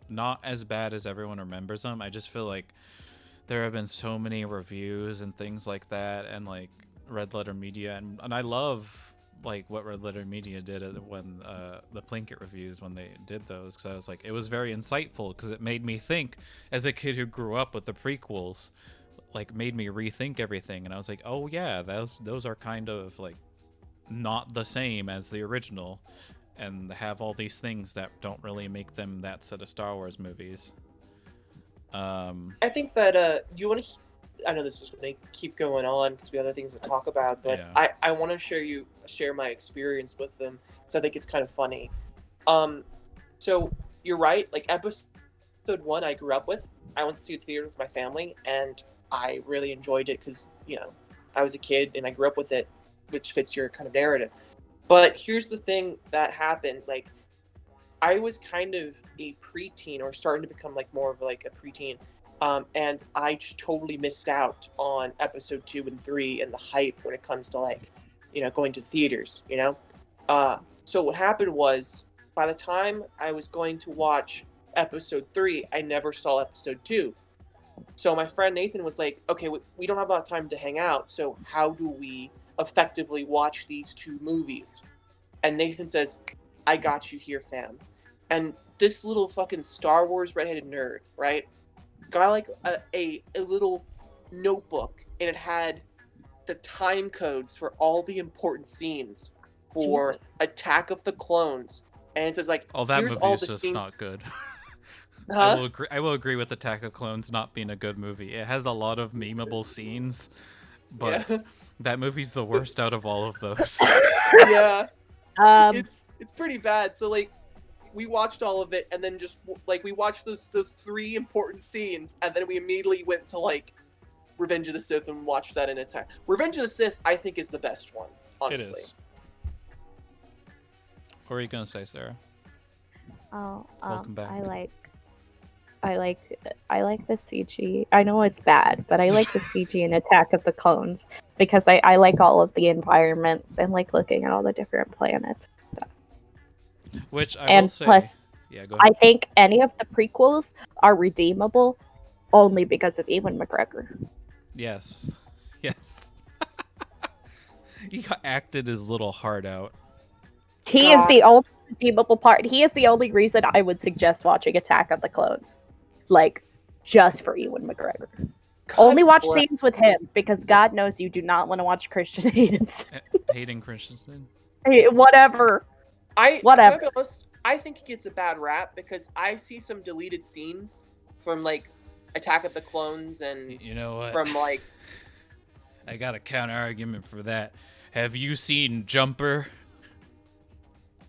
not as bad as everyone remembers them. I just feel like there have been so many reviews and things like that, and like Red Letter Media, and I love like what Red Letter Media did when the Plinkett reviews when they did those, because I was like, it was very insightful because it made me think as a kid who grew up with the prequels, like made me rethink everything, and I was like, oh yeah, those are kind of like not the same as the original, and have all these things that don't really make them that set of Star Wars movies. I think that you want to. I know this is going to keep going on because we have other things to talk about, but Yeah. I want to share my experience with them because I think it's kind of funny. So you're right. Like episode 1, I grew up with. I went to see the theater with my family, and I really enjoyed it because I was a kid and I grew up with it, which fits your kind of narrative. But here's the thing that happened. Like, I was kind of a preteen or starting to become like more of like a preteen. And I just totally missed out on episode 2 and 3 and the hype when it comes to like, going to theaters, So what happened was by the time I was going to watch episode 3, I never saw episode 2. So my friend Nathan was like, okay, we don't have a lot of time to hang out. So how do we effectively watch these 2 movies? And Nathan says, I got you here, fam. And this little fucking Star Wars redheaded nerd, right? Got like a little notebook, and it had the time codes for all the important scenes for Jesus. Attack of the Clones. And it says like, Oh, that here's movie all is the just scenes. not good. Huh? I will agree with Attack of Clones not being a good movie. It has a lot of memeable scenes, but Yeah. that movie's the worst out of all of those. Yeah. Um, It's pretty bad. So like we watched all of it, and then just like we watched those 3 important scenes, and then we immediately went to like Revenge of the Sith and watched that in its time. Revenge of the Sith, I think, is the best one, honestly. It is. What are you gonna say, Sarah? oh, Welcome back. I like the CG. I know it's bad, but I like the CG in Attack of the Clones because I like all of the environments and like looking at all the different planets. Which I will And say. plus, Yeah, go I ahead. think any of the prequels are redeemable only because of Ewan McGregor. Yes. Yes. He acted his little heart out. He is God. the only redeemable part. He is the only reason I would suggest watching Attack of the Clones. Like, just for Ewan McGregor. God Only watch bless. scenes with him because God knows you do not want to watch Christian Hayden's. Hayden Christensen. Whatever. Whatever. Can I be honest? I think he gets a bad rap because I see some deleted scenes from like Attack of the Clones and You know what? from like I got a counter argument for that. Have you seen Jumper?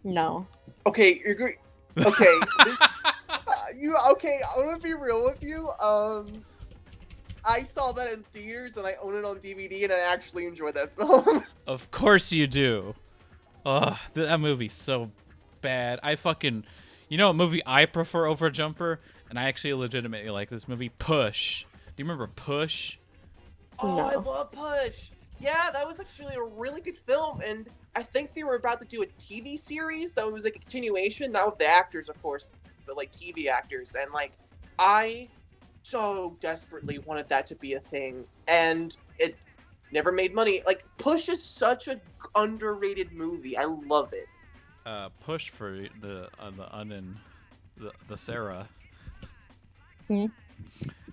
No. okay, you're great. Okay, okay. I want to be real with you. I saw that in theaters and I own it on DVD, and I actually enjoyed that film. Of course you do. Oh, that movie's so bad. You know what movie I prefer over Jumper? And I actually legitimately like this movie, Push. Do you remember Push? Oh, I No. love Push. Yeah, that was actually a really good film, and I think they were about to do a TV series that was like a continuation, not with the actors, of course, but like TV actors. And like, I so desperately wanted that to be a thing, and it never made money. Like, Push is such a underrated movie. I love it. Push for the Sarah Hmm?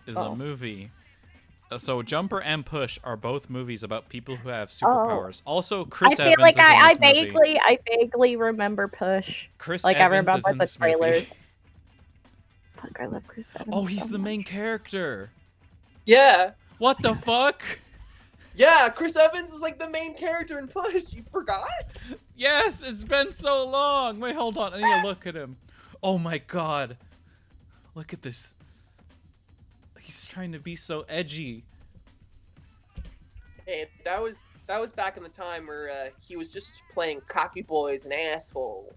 is Oh. a movie. So Jumper and Push are both movies about people who have Oh. superpowers. Also, Chris I feel Evans like is in I this movie. vaguely remember Push. Chris Like, Evans I is remember in the this movie. trailers. Fuck, I love Chris Evans. Oh, he's so the much. main character. Yeah. What the fuck? Yeah, Chris Evans is like the main character in Push. You forgot? Yes, it's been so long. Wait, hold on. I need to look at him. Oh my god. Look at this. He's trying to be so edgy. Hey, that was back in the time where he was just playing cocky boy as an asshole.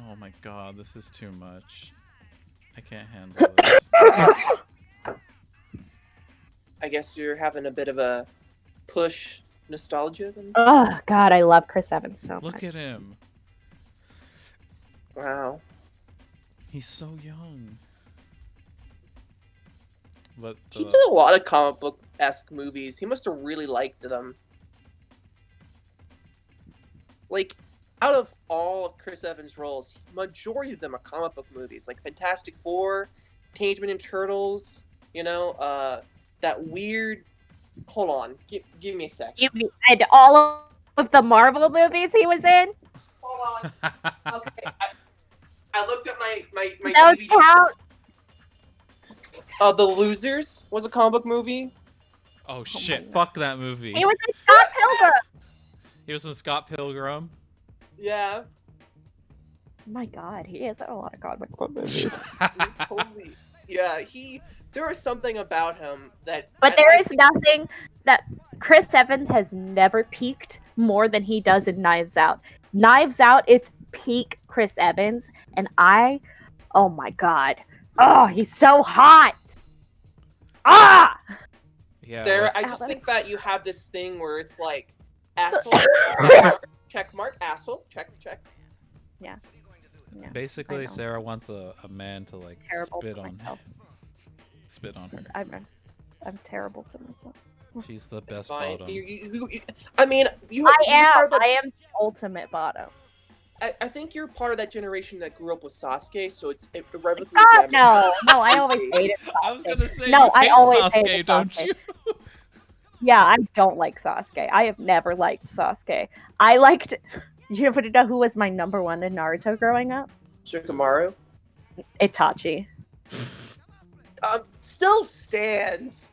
Oh my god, this is too much. I can't handle this. I guess you're having a bit of a Push nostalgia. Then? Oh God, I love Chris Evans so Look much. at him. Wow. He's so young. But He did a lot of comic book-esque movies. He must have really liked them. Like, out of all of Chris Evans' roles, majority of them are comic book movies, like Fantastic Four, Teenage Mutant Ninja Turtles. You know, that weird. Hold on, give me a sec. You and all of the Marvel movies he was in. Hold on. Okay, I looked at my Those DVD. count. The Losers was a comic book movie. Oh shit! God. Fuck that movie. He was in Scott Pilgrim. He was in Scott Pilgrim. Yeah. My God, he is in a lot of comic book movies. Totally. Yeah, there was something about him that. But there is nothing that Chris Evans has never peaked more than he does in Knives Out. Knives Out is peak Chris Evans, and oh my God, oh, he's so hot. Ah, Yeah. Sarah, like- I just think that you have this thing where it's like, asshole, check mark, asshole, check. yeah, I basically, know. Sarah wants a man to like Terrible spit to on, myself. spit on her. I'm terrible to myself. She's the It's best fine. bottom. I mean, you. I you am. are the- I am the ultimate bottom. I think you're part of that generation that grew up with Sasuke, so it's irrevocably God, damaged. no, I always hated I was Sasuke. gonna say, No, you I hate always Sasuke, hated don't Sasuke. you? Yeah, I don't like Sasuke. I have never liked Sasuke. I liked. You ever know who was my number one in Naruto growing up? Shikamaru Itachi. still stands.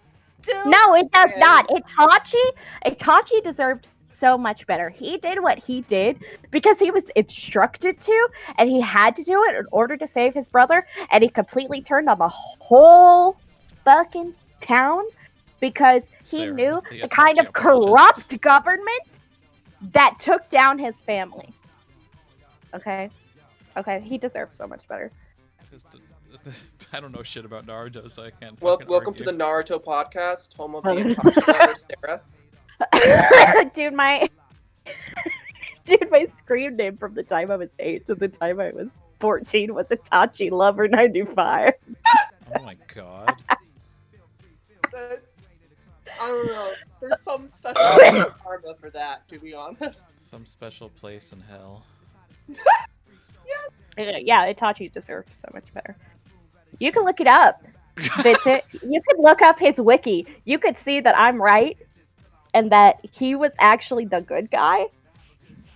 No, it does not. Itachi deserved so much better. He did what he did because he was instructed to, and he had to do it in order to save his brother, and he completely turned on the whole fucking town because he Sarah, knew the the kind Itachi of apologist. corrupt government that took down his family. Okay? Okay, he deserves so much better. I don't know shit about Naruto, so I can't. Well, fucking welcome argue. to the Naruto podcast, home of the Itachi lover, Sarah. Dude, my screen name from the time I was 8 to the time I was 14 was Itachi Lover 95. Oh my god. That's, I don't know. There's some special karma for that, to be honest. Some special place in hell. Yeah, Itachi deserved so much better. You can look it up, Vincent. You could look up his wiki. You could see that I'm right and that he was actually the good guy.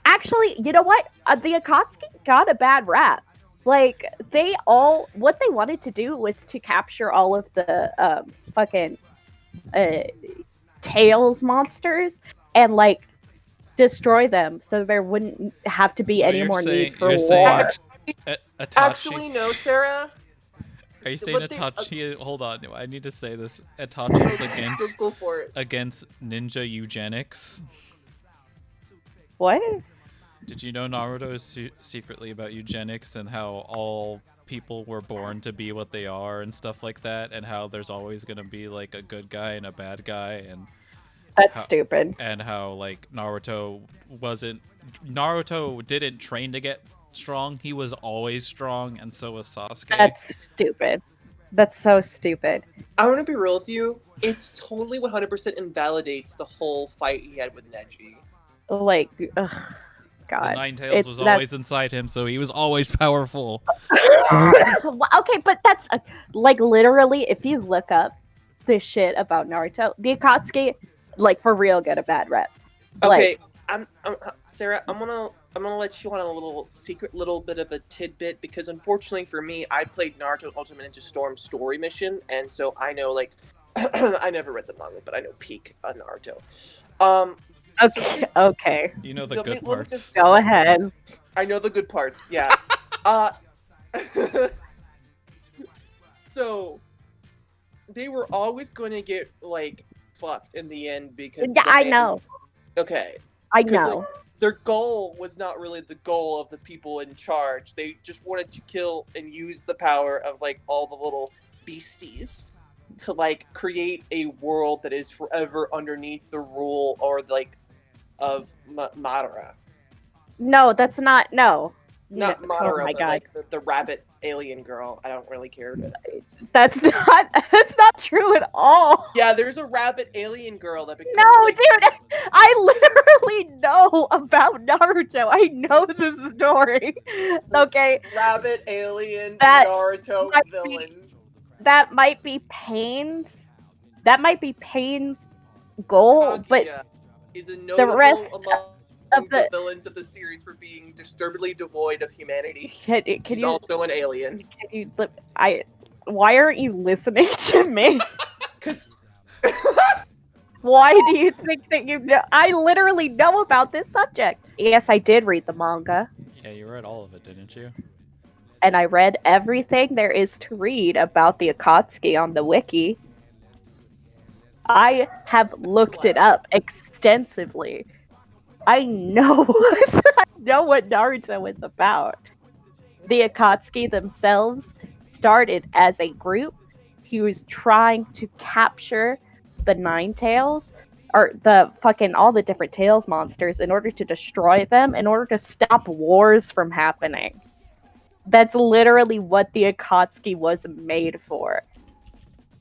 Actually, you know what? The Akatsuki got a bad rap. Like, what they wanted to do was to capture all of the fucking Tails monsters and, like, destroy them so there wouldn't have to be So any you're more saying- need for you're war. saying- Itachi. Actually, no, Sarah. Are you saying what they- Itachi? Hold on, I need to say this. Itachi is against Go for it. ninja eugenics. What? Did you know Naruto is secretly about eugenics and how all people were born to be what they are and stuff like that, and how there's always gonna be like a good guy and a bad guy, and That's stupid. and how like Naruto didn't train to get strong. He was always strong, and so was Sasuke. That's stupid. That's so stupid. I want to be real with you. It's totally 100% invalidates the whole fight he had with Neji. Like, ugh, The God. Nine Tails was that's- always inside him, so he was always powerful. Well, okay, but that's like literally, if you look up this shit about Naruto, the Akatsuki, like for real, get a bad rep. Okay, Like, I'm Sarah. I'm gonna let you on a little bit of a tidbit because unfortunately for me, I played Naruto Ultimate Ninja Storm story mission, and so I know like I never read the manga, but I know peak Naruto. okay, okay, You know the Let me- good let me parts. just- go ahead. I know the good parts. Yeah. So they were always going to get like fucked in the end because Yeah, the I man- know. Okay. I Because, know. like, their goal was not really the goal of the people in charge. They just wanted to kill and use the power of like all the little beasties to like create a world that is forever underneath the rule or like of Madara. No, that's not. No, Not oh Madara, my but god, like the rabbit alien girl. I don't really care. that's not true at all. Yeah, there's a rabbit alien girl that becomes No, like. dude, I literally know about Naruto. I know this story. Okay, Rabbit alien That Naruto might be- villain. that might be Pain's. That might be Pain's goal, but Kaguya is a the rest notable among of the the villains of the series for being disturbingly devoid of humanity. can He's you also an alien. can you why aren't you listening to me? Cause Why do you think that you know? I literally know about this subject. Yes, I did read the manga, Yeah, you read all of it, didn't you? and I read everything there is to read about the Akatsuki on the wiki. I have looked it up extensively. I know, I know what Naruto is about. The Akatsuki themselves started as a group who was trying to capture the Nine Tails, or the fucking all the different Tails monsters, in order to destroy them, in order to stop wars from happening. That's literally what the Akatsuki was made for.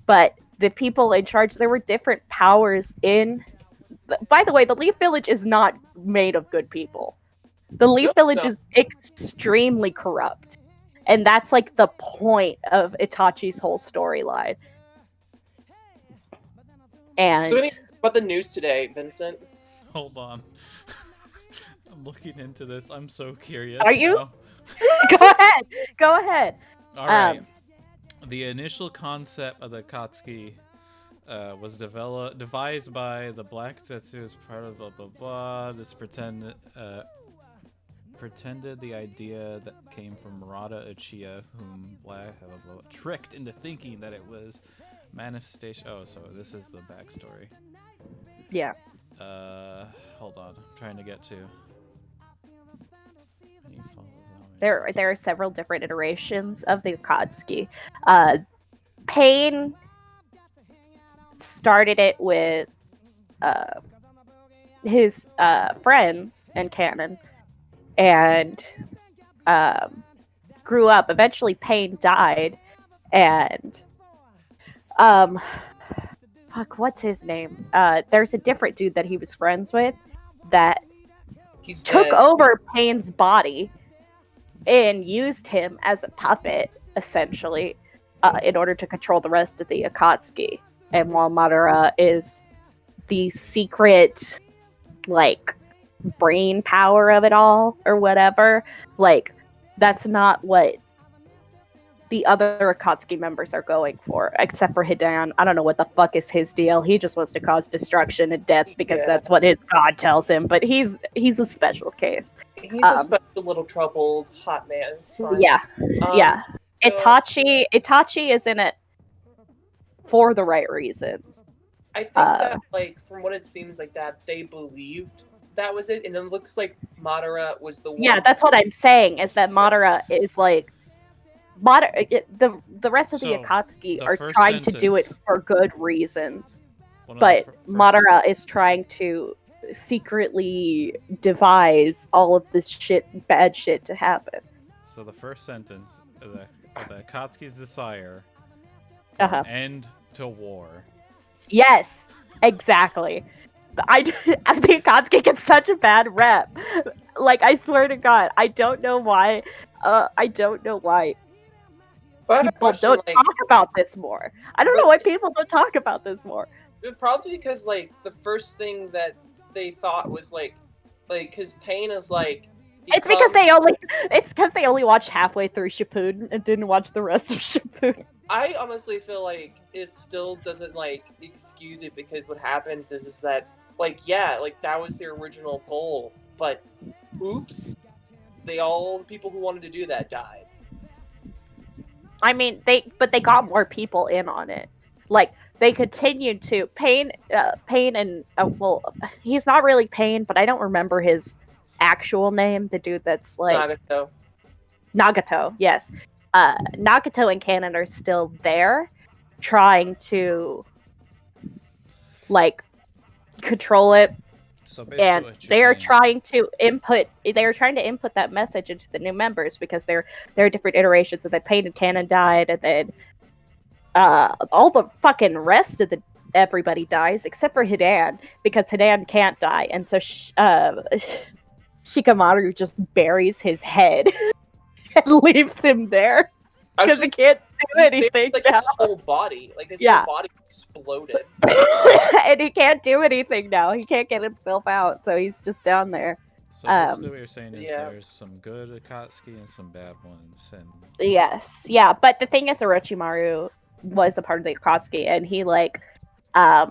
But the people in charge, there were different powers in. By the way, the Leaf Village is not made of good people. The Leaf No, it's Village not. is extremely corrupt. And that's like the point of Itachi's whole storyline. And so any about the news today, Vincent? Hold on. I'm looking into this. I'm so curious. Are you? now. go ahead. All right. The initial concept of the Akatsuki was devised by the Black Zetsu as part of blah blah blah. This pretended the idea that came from Murata Uchiha, whom Black tricked into thinking that it was manifestation. Oh, so this is the backstory. Yeah. Hold on. I'm trying to get to. There are several different iterations of the Akatsuki. Pain started it with his friends and canon, and grew up. Eventually, Pain died, and fuck, what's his name? There's a different dude that he was friends with that He's took dead. over Pain's body and used him as a puppet, essentially, in order to control the rest of the Akatsuki. And while Madara is the secret, like, brain power of it all, or whatever, like, that's not what the other Akatsuki members are going for, except for Hidan. I don't know what the fuck is his deal. He just wants to cause destruction and death because Yeah. that's what his god tells him, but he's a special case. He's a special little troubled hot man. It's fine. Yeah. Yeah. So, Itachi is in it for the right reasons. I think that, like, from what it seems like, that they believed that was it, and it looks like Madara was the one. Yeah, that's what I'm saying, is that Madara is like the rest of the So, Akatsuki the are first trying to do it sentence- for good reasons. One of the But first- Madara is trying to secretly devise all of this bad shit to happen. So the first sentence of the Akatsuki's desire for Uh-huh. an end to war. Yes, exactly. I think Akatsuki gets such a bad rep. Like, I swear to God, I don't know why. But I have a People question, don't like, talk about this more. I don't know why people don't talk about this more. probably because, like, the first thing that they thought was like, because Pain is like. It's because they only watched halfway through Shippuden and didn't watch the rest of Shippuden. I honestly feel like it still doesn't, like, excuse it, because what happens is that, like, yeah, like, that was their original goal, but oops, the people who wanted to do that died. I mean, they got more people in on it. Like, they continued to Pain and well, he's not really Pain, but I don't remember his actual name. The dude that's like Nagato, yes. Nagato and Canon are still there, trying to, like, control it. So basically, and what you're they're saying, trying to input that message into the new members because there are different iterations. And then Pain and Cannon died, and then all the fucking rest of the everybody dies except for Hidan because Hidan can't die, and so Shikamaru just buries his head and leaves him there because he Actually, can't do he anything buried, like now. his whole body, like his Yeah. whole body exploded. And he can't do anything now. He can't get himself out, so he's just down there. so basically, what you're saying is yeah. there's some good Akatsuki and some bad ones, and Yes, yeah, but the thing is, Orochimaru was a part of the Akatsuki, and he I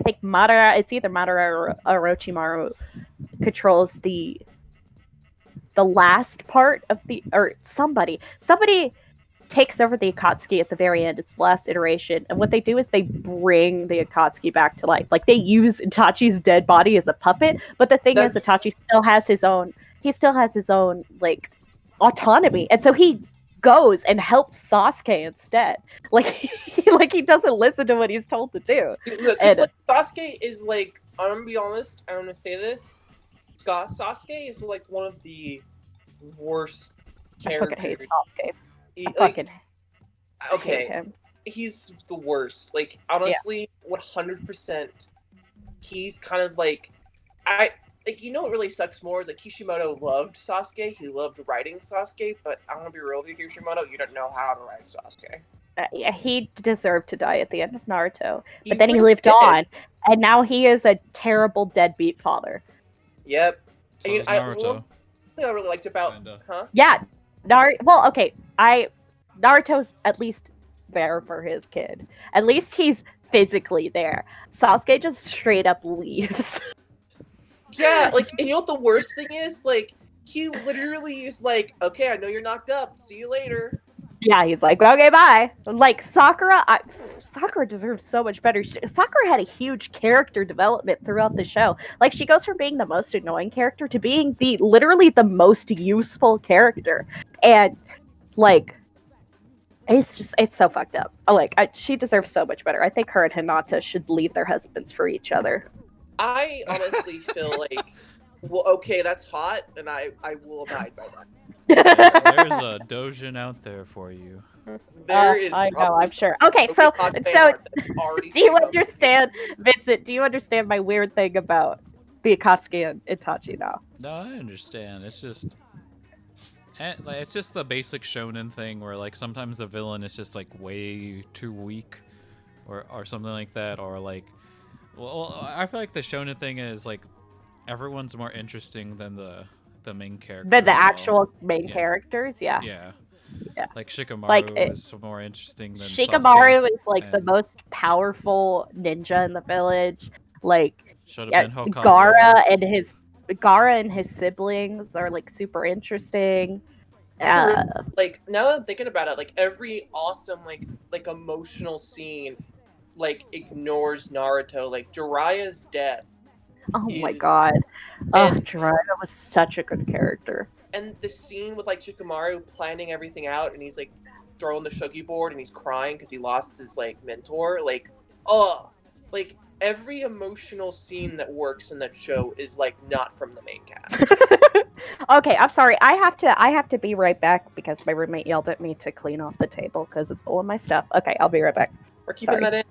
think Madara. It's either Madara or Orochimaru controls the last part of or somebody takes over the Akatsuki at the very end. It's the last iteration, and what they do is they bring the Akatsuki back to life. Like they use Itachi's dead body as a puppet, but the thing is, Itachi still has his own. He still has his own like autonomy, and so he goes and helps Sasuke instead. Like he doesn't listen to what he's told to do. Because like Sasuke is like, I'm gonna be honest. I'm gonna say this. Sasuke is like one of the worst characters. I fucking hate Sasuke. Okay, hate him. he's the worst. Like honestly, 100%. He's kind of like, what really sucks more is like Kishimoto loved Sasuke. He loved writing Sasuke, but I'm gonna be real with you, Kishimoto. You don't know how to write Sasuke. Yeah, he deserved to die at the end of Naruto, He but then he really lived did. on, and now he is a terrible deadbeat father. Yep. so does Naruto. One thing I really liked about, Kinda. Yeah, Well, okay, Naruto's at least there for his kid. At least he's physically there. Sasuke just straight up leaves. Yeah, like, and you know what the worst thing is? Like, he literally is like, okay, I know you're knocked up. See you later. Yeah, he's like, okay, bye. Like Sakura, Sakura deserves so much better. Sakura had a huge character development throughout the show. Like she goes from being the most annoying character to being literally the most useful character, and like, it's so fucked up. She deserves so much better. I think her and Hinata should leave their husbands for each other. I honestly feel like, well, okay, that's hot, and I will abide by that. There's a Dojin out there for you. There is. I know, probably I'm sure. Okay, so already do you understand, Vincent? Do you understand my weird thing about the Akatsuki and Itachi now? No, I understand. It's just the basic shonen thing where like sometimes the villain is just like way too weak, or something like that, or like, well, I feel like the shonen thing is like everyone's more interesting than the main character. Than the actual main characters, yeah. Yeah. Yeah. Like Shikamaru is more interesting than Shikamaru Sasuke, is like the most powerful ninja in the village. Like should have been Hokage. Gaara and his siblings are like super interesting. Like now that I'm thinking about it, like every awesome like emotional scene like ignores Naruto. Like Jiraiya's death. Oh my god. Jiraiya was such a good character. And the scene with like Shikamaru planning everything out, and he's like throwing the shogi board, and he's crying because he lost his like mentor. Like, like every emotional scene that works in that show is like not from the main cast. Okay, I'm sorry. I have to be right back because my roommate yelled at me to clean off the table because it's full of my stuff. Okay, I'll be right back. We're keeping that in.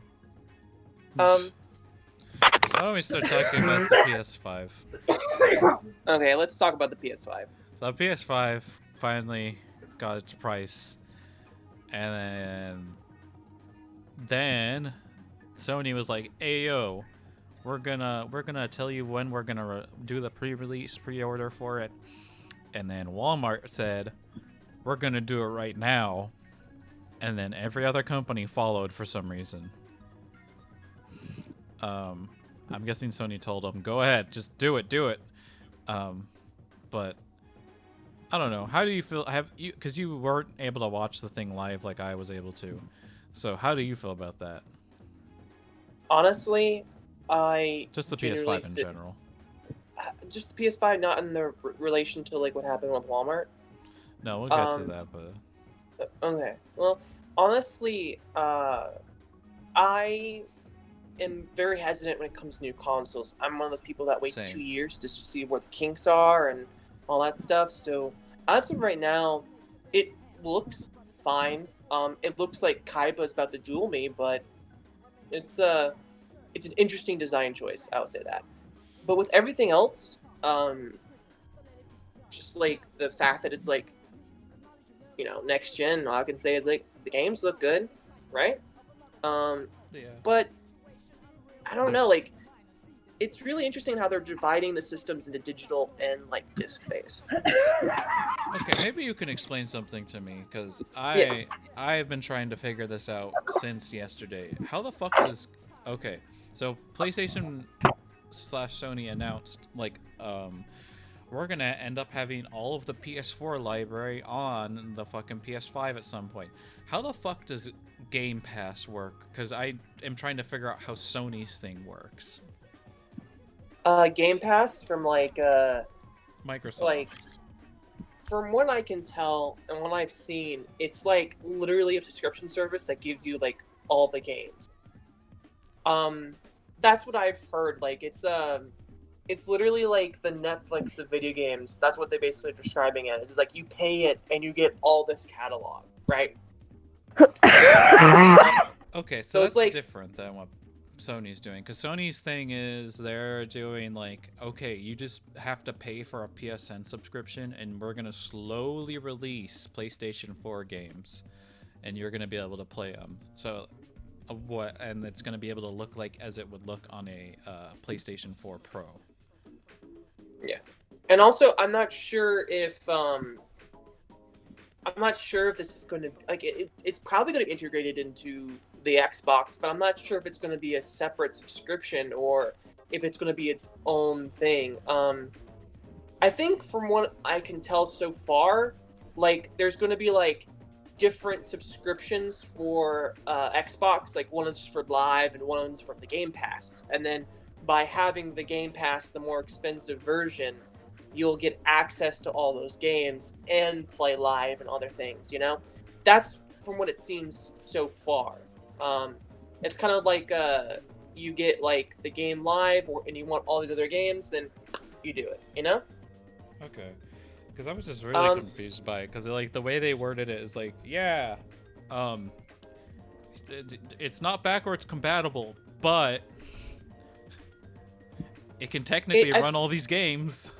Why don't we start talking about the PS5? Okay, let's talk about the PS5. So the PS5 finally got its price, and then Sony was like, "Hey yo, we're gonna tell you when we're gonna do the pre-order for it," and then Walmart said, "We're gonna do it right now," and then every other company followed for some reason. I'm guessing Sony told them, "Go ahead, just do it." But I don't know. How do you feel? Because you weren't able to watch the thing live like I was able to. So how do you feel about that? Honestly, just the PS5 in general. Just the PS5, not in the relation to like what happened with Walmart. No, we'll get to that, but okay. Well, honestly, I am very hesitant when it comes to new consoles. I'm one of those people that waits Same. 2 years just to see where the kinks are and all that stuff. So as of right now, it looks fine. It looks like Kaiba is about to duel me, but it's an interesting design choice. I would say that. But with everything else, just like the fact that it's like, next gen, all I can say is like the games look good, right? Yeah. But I don't know, There's- like it's really interesting how they're dividing the systems into digital and like disc based. Okay, maybe you can explain something to me, because Yeah. I have been trying to figure this out since yesterday. How the fuck does... Okay, so PlayStation slash Sony announced, like, we're gonna end up having all of the PS4 library on the fucking PS5 at some point. How the fuck does Game Pass work? Because I am trying to figure out how Sony's thing works. Game Pass from Microsoft. from what I can tell and what I've seen, it's like literally a subscription service that gives you like all the games. That's what I've heard. Like it's literally like the Netflix of video games. That's what they basically are describing it as. It's like you pay it and you get all this catalog, right? Okay, So so it's that's like- different than what Sony's doing. Because Sony's thing is they're doing like, okay, you just have to pay for a PSN subscription, and we're gonna slowly release PlayStation 4 games, and you're gonna be able to play them. So, and it's gonna be able to look like as it would look on a PlayStation 4 Pro. And also, I'm not sure if this is going to like it's probably going to be integrated into the Xbox, but I'm not sure if it's going to be a separate subscription or if it's going to be its own thing. I think from what I can tell so far, like there's going to be like different subscriptions for Xbox. Like one is for Live and one is for the Game Pass. And then by having the Game Pass, the more expensive version, you'll get access to all those games and play Live and other things. That's from what it seems so far. It's kind of like you get like the game Live, and you want all these other games, then you do it. Okay. Because I was just really Um, confused by it. Because like the way they worded it is like, yeah, it's not backwards compatible, but it can technically run all these games.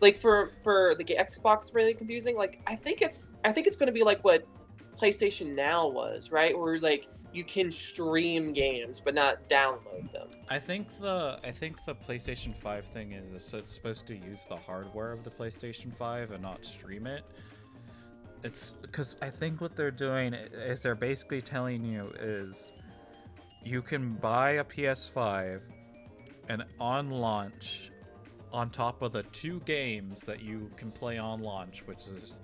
Like for the Xbox, really confusing. Like I think it's going to be like what PlayStation Now was, right? Where like you can stream games but not download them. I think the PlayStation 5 thing is it's supposed to use the hardware of the PlayStation 5 and not stream it. It's because I think what they're doing is they're basically telling you is you can buy a PS5 and on launch, on top of the 2 games that you can play on launch, which is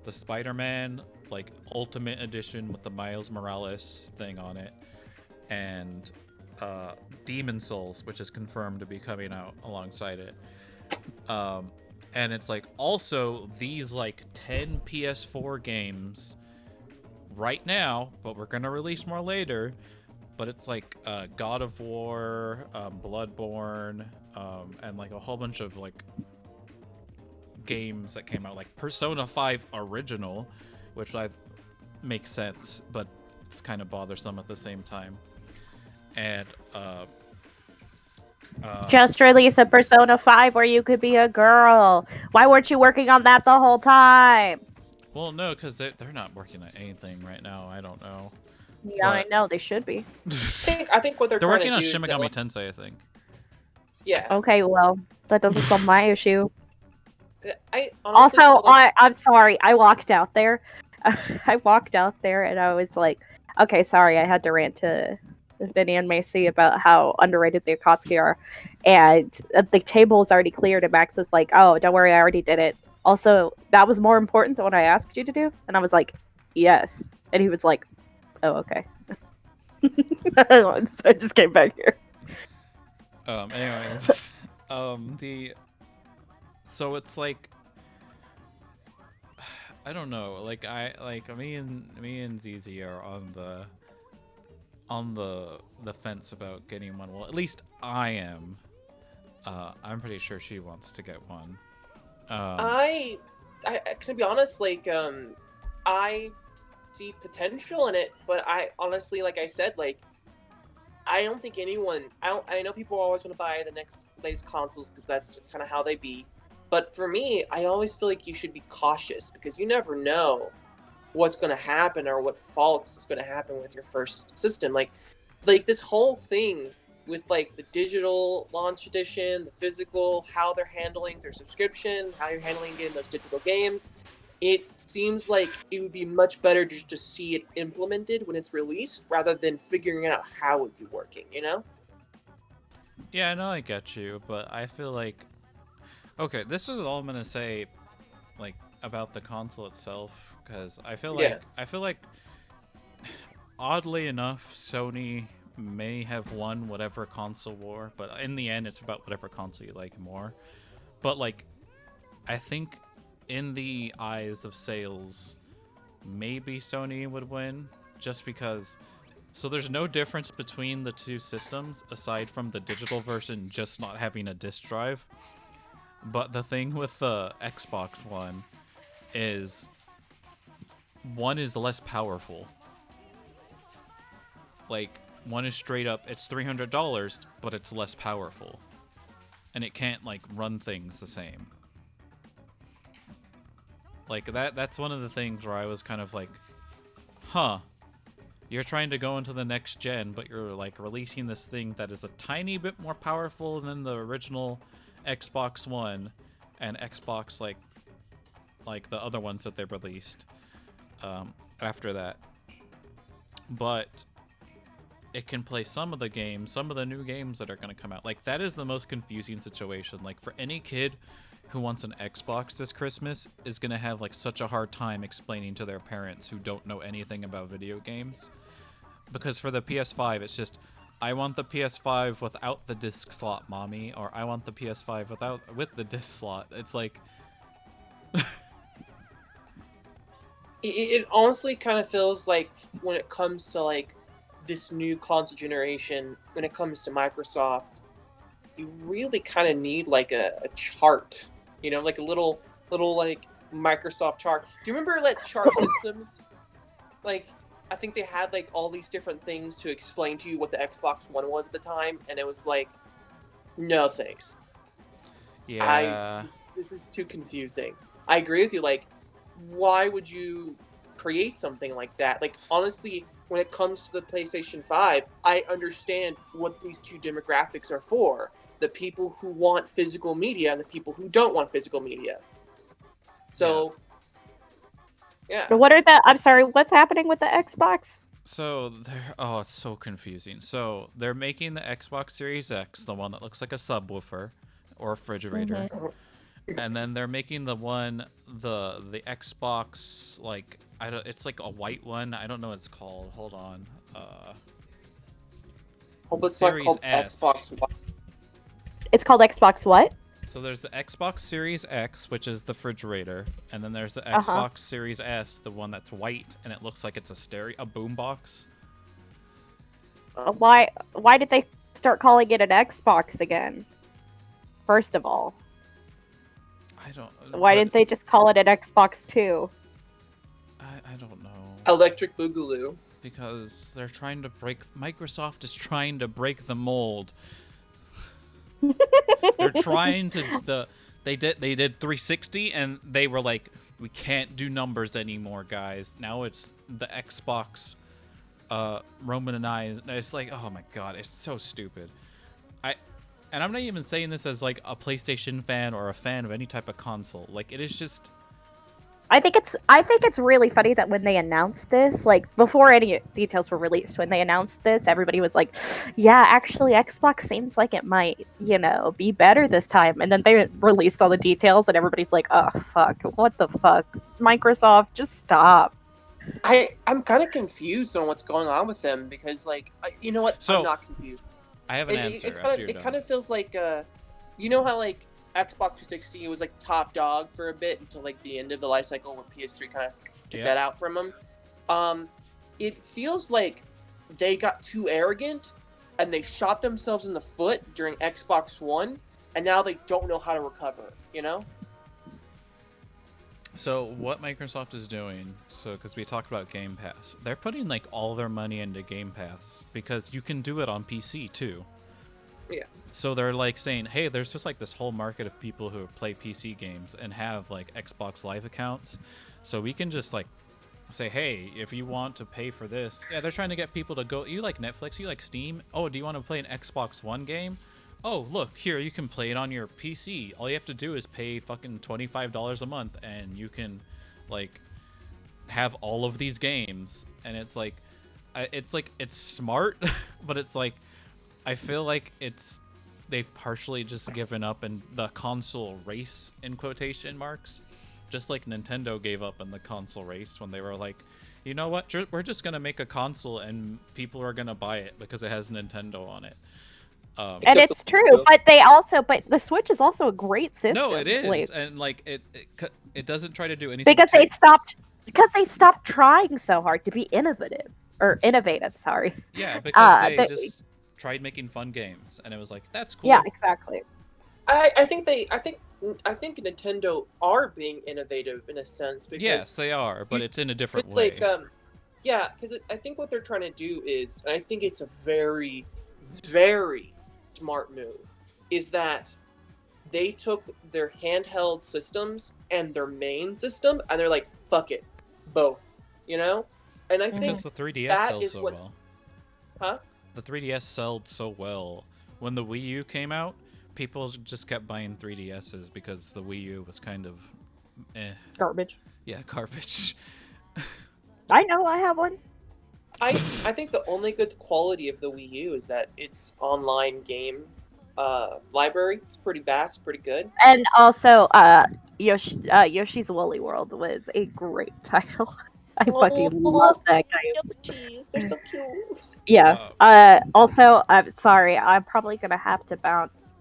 the Spider-Man like Ultimate Edition with the Miles Morales thing on it, and Demon Souls, which is confirmed to be coming out alongside it. And it's like also these like 10 PS4 games right now, but we're gonna release more later. But it's like God of War, Bloodborne, and like a whole bunch of like games that came out, like Persona 5 Original, which makes sense, but it's kind of bothersome at the same time. And Just release a Persona 5 where you could be a girl. Why weren't you working on that the whole time? well, no, because they're not working on anything right now. I don't know. Yeah, I But- know they should be. I think what they're They're trying working to on do Shin is that, Megami like, Tensei, I think. yeah. Okay, well, that doesn't solve my issue. I honestly Also, feel like, I'm sorry. I walked out there. I walked out there and I was like, okay, sorry. I had to rant to Vinny and Macy about how underrated the Akatsuki are. And the table is already cleared. And Max was like, oh, don't worry. I already did it. Also, that was more important than what I asked you to do. And I was like, yes. And he was like, oh, okay. So I just came back here. Anyways, so it's like, I don't know, like me and ZZ are on on the fence about getting one. Well, at least I am. I'm pretty sure she wants to get one. I to be honest, like, I see potential in it, but I honestly, like I said, like, I don't think anyone. I know people always want to buy the next latest consoles because that's kind of how they be. But for me, I always feel like you should be cautious because you never know what's going to happen or what faults is going to happen with your first system. Like this whole thing with like the digital launch edition, the physical, how they're handling their subscription, how you're handling getting those digital games. It seems like it would be much better just to see it implemented when it's released rather than figuring out how it would be working, you know? Yeah, I know I get you, but I feel like okay, this is all I'm gonna say, like about the console itself, because Yeah. I feel like oddly enough, Sony may have won whatever console war, but in the end, it's about whatever console you like more. But like, I think in the eyes of sales, maybe Sony would win, just because. So there's no difference between the two systems aside from the digital version just not having a disk drive. But the thing with the Xbox One is one is less powerful. Like, one is straight up, it's $300, but it's less powerful. And it can't, like, run things the same. Like, that's one of the things where I was kind of like, huh. You're trying to go into the next gen, but you're, like, releasing this thing that is a tiny bit more powerful than the original Xbox One and Xbox, like the other ones that they released after that. But it can play some of the games, some of the new games that are going to come out. Like, that is the most confusing situation. Like, for any kid who wants an Xbox this Christmas is going to have, like, such a hard time explaining to their parents who don't know anything about video games. Because for the PS5, it's just, I want the PS5 without the disc slot, mommy, or I want the PS5 with the disc slot. It's like... It honestly kind of feels like when it comes to like this new console generation, when it comes to Microsoft, you really kind of need like a chart, you know, like a little like Microsoft chart. Do you remember like chart systems? Like, I think they had like all these different things to explain to you what the Xbox One was at the time, and it was like, no thanks. Yeah. This is too confusing. I agree with you. Like, why would you create something like that? Like, honestly, when it comes to the PlayStation 5, I understand what these two demographics are for. The people who want physical media and the people who don't want physical media. So, yeah. What are the? I'm sorry. What's happening with the Xbox? So it's so confusing. So they're making the Xbox Series X, the one that looks like a subwoofer or a refrigerator, and then they're making the one the Xbox, like, it's like a white one. I don't know what it's called. Hold on. Hope it's not Series called S. Xbox One. It's called Xbox what? So there's the Xbox Series X, which is the refrigerator, and then there's the Xbox Series S, the one that's white, and it looks like it's a boombox. Why did they start calling it an Xbox again? First of all, I don't. why didn't they just call it an Xbox 2? I don't know. Electric Boogaloo. Because Microsoft is trying to break the mold. They're trying to they did 360 and they were like, we can't do numbers anymore, guys. Now it's the Xbox Romanized. It's like, oh my god, it's so stupid. And I'm not even saying this as like a PlayStation fan or a fan of any type of console. Like, it is just, I think it's really funny that when they announced this, like before any details were released, when they announced this, everybody was like, "Yeah, actually, Xbox seems like it might, be better this time." And then they released all the details, and everybody's like, "Oh fuck, what the fuck, Microsoft, just stop." I'm kind of confused on what's going on with them because, like, you know what? So, I'm not confused. I have an answer. It kind of feels like, you know how like Xbox 360 was like top dog for a bit until like the end of the life cycle when PS3 kind of took that out from them. It feels like they got too arrogant and they shot themselves in the foot during Xbox One, and now they don't know how to recover, you know? So what Microsoft is doing, because we talked about Game Pass, they're putting like all their money into Game Pass because you can do it on PC too. Yeah. So they're like saying, hey, there's just like this whole market of people who play PC games and have like Xbox Live accounts. So we can just like say, hey, if you want to pay for this, yeah, they're trying to get people to go. You like Netflix, you like Steam. Oh, do you want to play an Xbox One game? Oh, look, here, you can play it on your PC. All you have to do is pay fucking $25 a month and you can like have all of these games. And it's like it's smart, but it's like I feel like they've partially just given up in the console race in quotation marks, just like Nintendo gave up in the console race when they were like, you know what, we're just gonna make a console and people are gonna buy it because it has Nintendo on it. And Except it's true, but the Switch is also a great system. No, it is, like, and like it doesn't try to do anything because they stopped trying so hard to be innovative. Sorry. Yeah, because they they- just tried making fun games, and it was like, that's cool. Yeah, exactly. I think Nintendo are being innovative in a sense because Yes, they are, but it's in a different it's way. like yeah, because I think what they're trying to do is, and I think it's a very, very smart move, is that they took their handheld systems and their main system and they're like, fuck it, both, you know? And I think Because the 3DS that sells is so what's well. huh? The 3DS sold so well. When the Wii U came out, people just kept buying 3DSs because the Wii U was kind of Garbage. yeah, garbage. I know. I have one. I think the only good quality of the Wii U is that its online game library is pretty vast, pretty good. And also, Yoshi's Woolly World was a great title. I fucking love that game. Yoshis, they're so cute. Yeah. Also, I'm sorry. I'm probably gonna have to bounce.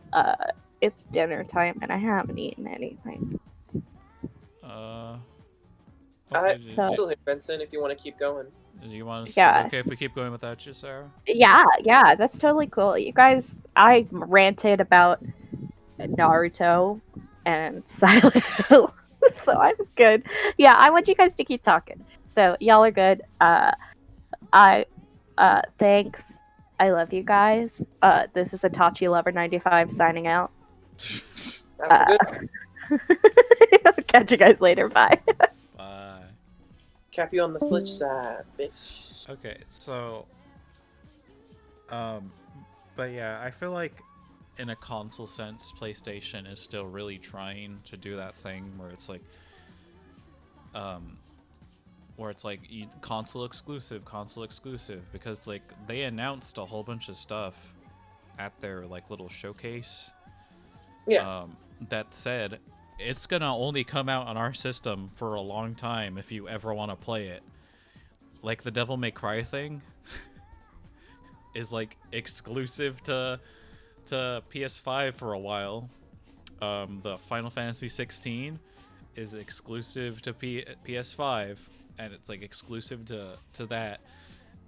It's dinner time, and I haven't eaten anything. Still here, Vincent, if you want to keep going. Do you want to? Yes. Is it okay if we keep going without you, Sarah? Yeah, that's totally cool. You guys, I ranted about Naruto and Silent Hill, so I'm good. Yeah, I want you guys to keep talking. So y'all are good. Thanks. I love you guys. This is Itachi Lover 95 signing out. Have a good I'll catch you guys later. Bye. Bye. cap you on the flip side, bitch. Okay, so, but yeah, I feel like in a console sense, PlayStation is still really trying to do that thing where it's like, console exclusive, because like they announced a whole bunch of stuff at their like little showcase. Yeah. That said, it's gonna only come out on our system for a long time if you ever want to play it. Like the Devil May Cry thing is like exclusive to PS5 for a while. The Final Fantasy 16 is exclusive to PS5, and it's like exclusive to that.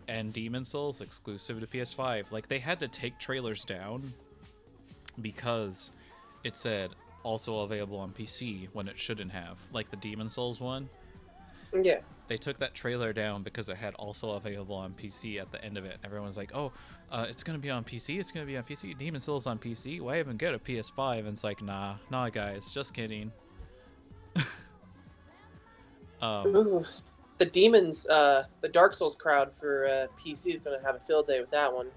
And Demon Souls exclusive to PS5. Like they had to take trailers down because it said also available on PC when it shouldn't have. Like the Demon Souls one. Yeah. They took that trailer down because it had also available on PC at the end of it. Everyone's like, oh, it's going to be on PC. It's going to be on PC. Demon Souls on PC. Why even get a PS5? And it's like, nah, guys. Just kidding. Ooh. The Demons, the Dark Souls crowd for PC is going to have a field day with that one.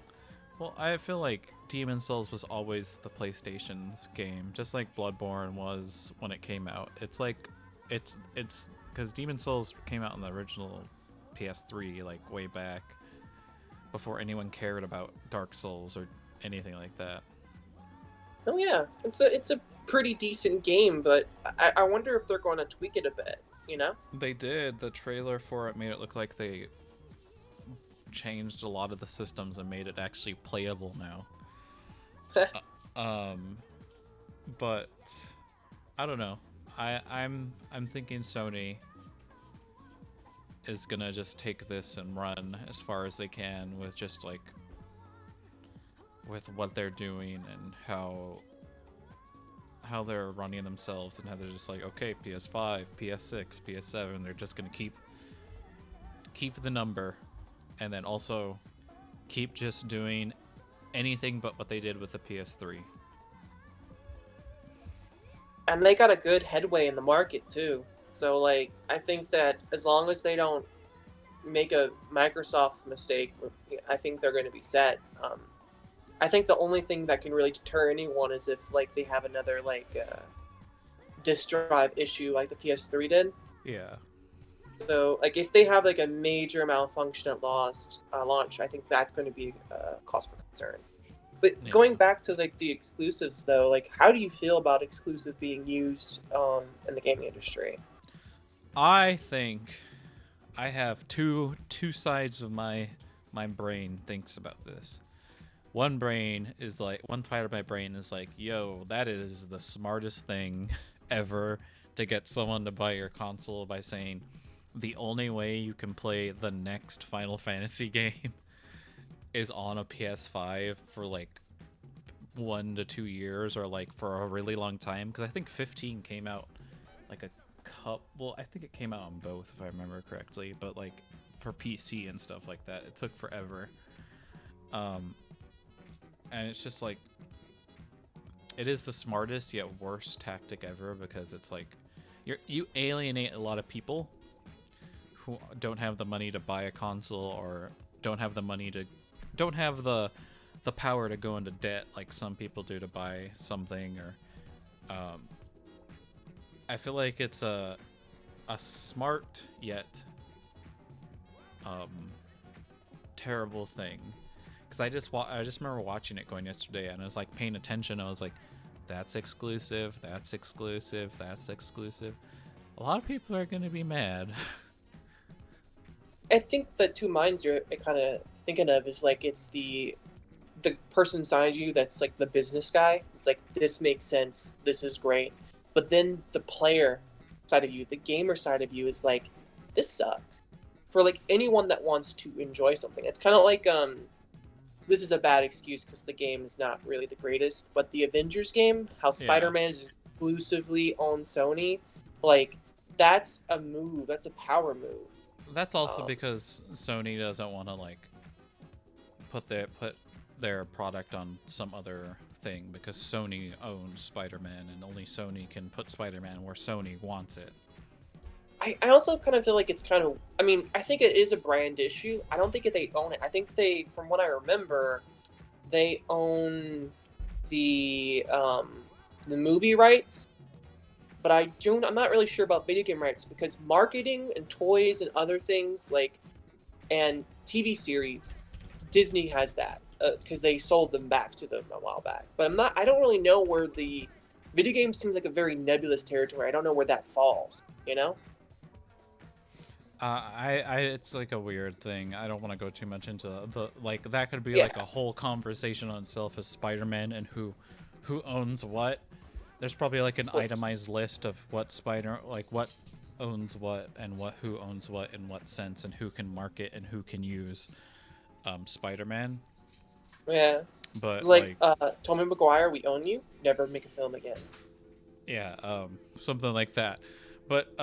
Well, I feel like Demon Souls was always the PlayStation's game, just like Bloodborne was when it came out. It's like, it's because Demon Souls came out on the original PS3, like way back, before anyone cared about Dark Souls or anything like that. Oh yeah, it's a pretty decent game, but I wonder if they're going to tweak it a bit. You know? They did. The trailer for it made it look like they changed a lot of the systems and made it actually playable now. But I don't know. I'm thinking Sony is gonna just take this and run as far as they can with just like with what they're doing and how they're running themselves, and how they're just like, okay, PS5, PS6, PS7, they're just gonna keep the number, and then also keep just doing anything but what they did with the PS3. And they got a good headway in the market too. So like, I think that as long as they don't make a Microsoft mistake, I think they're going to be set. I think the only thing that can really deter anyone is if like they have another like disk drive issue like the PS3 did. Yeah. So like if they have like a major malfunction at launch, I think that's going to be cause for concern. But Yeah. going back to like the exclusives though, like how do you feel about exclusive being used in the gaming industry? I think I have two sides of my brain thinks about this. One part of my brain is like, yo, that is the smartest thing ever, to get someone to buy your console by saying the only way you can play the next Final Fantasy game is on a PS5 for like 1 to 2 years, or like for a really long time, because I think 15 came out like a couple, I think it came out on both if I remember correctly, but like for PC and stuff like that, it took forever. And it's just like, it is the smartest yet worst tactic ever, because it's like you alienate a lot of people who don't have the money to buy a console, or don't have the power to go into debt like some people do to buy something, or I feel like it's a smart yet terrible thing, because I just remember watching it going yesterday, and I was like paying attention. I was like, that's exclusive, that's exclusive, that's exclusive. A lot of people are going to be mad. I think the two minds you're kind of thinking of is like it's the person inside you that's like the business guy. It's like, this makes sense, this is great. But then the player side of you, the gamer side of you, is like, this sucks. For like anyone that wants to enjoy something, it's kind of like this is a bad excuse because the game is not really the greatest, but the Avengers game, how Spider-Man is exclusively on Sony, like that's a move, that's a power move. That's also because Sony doesn't want to like put their product on some other thing, because Sony owns Spider-Man, and only Sony can put Spider-Man where Sony wants it. I also kind of feel like it's kind of, I mean, I think it is a brand issue. I don't think they own it. I think they, from what I remember, they own the movie rights, but I'm not really sure about video game rights, because marketing and toys and other things like, and TV series, Disney has that because they sold them back to them a while back. But I don't really know where the video game seems like a very nebulous territory. I don't know where that falls, you know? It's like a weird thing. I don't want to go too much into the like, that could be Yeah. like a whole conversation on itself, as Spider-Man and who owns what. There's probably like an itemized list of what what owns what, and who owns what in what sense, and who can market and who can use Spider-Man. Yeah. But It's like Tobey Maguire, we own you, never make a film again. yeah, something like that. But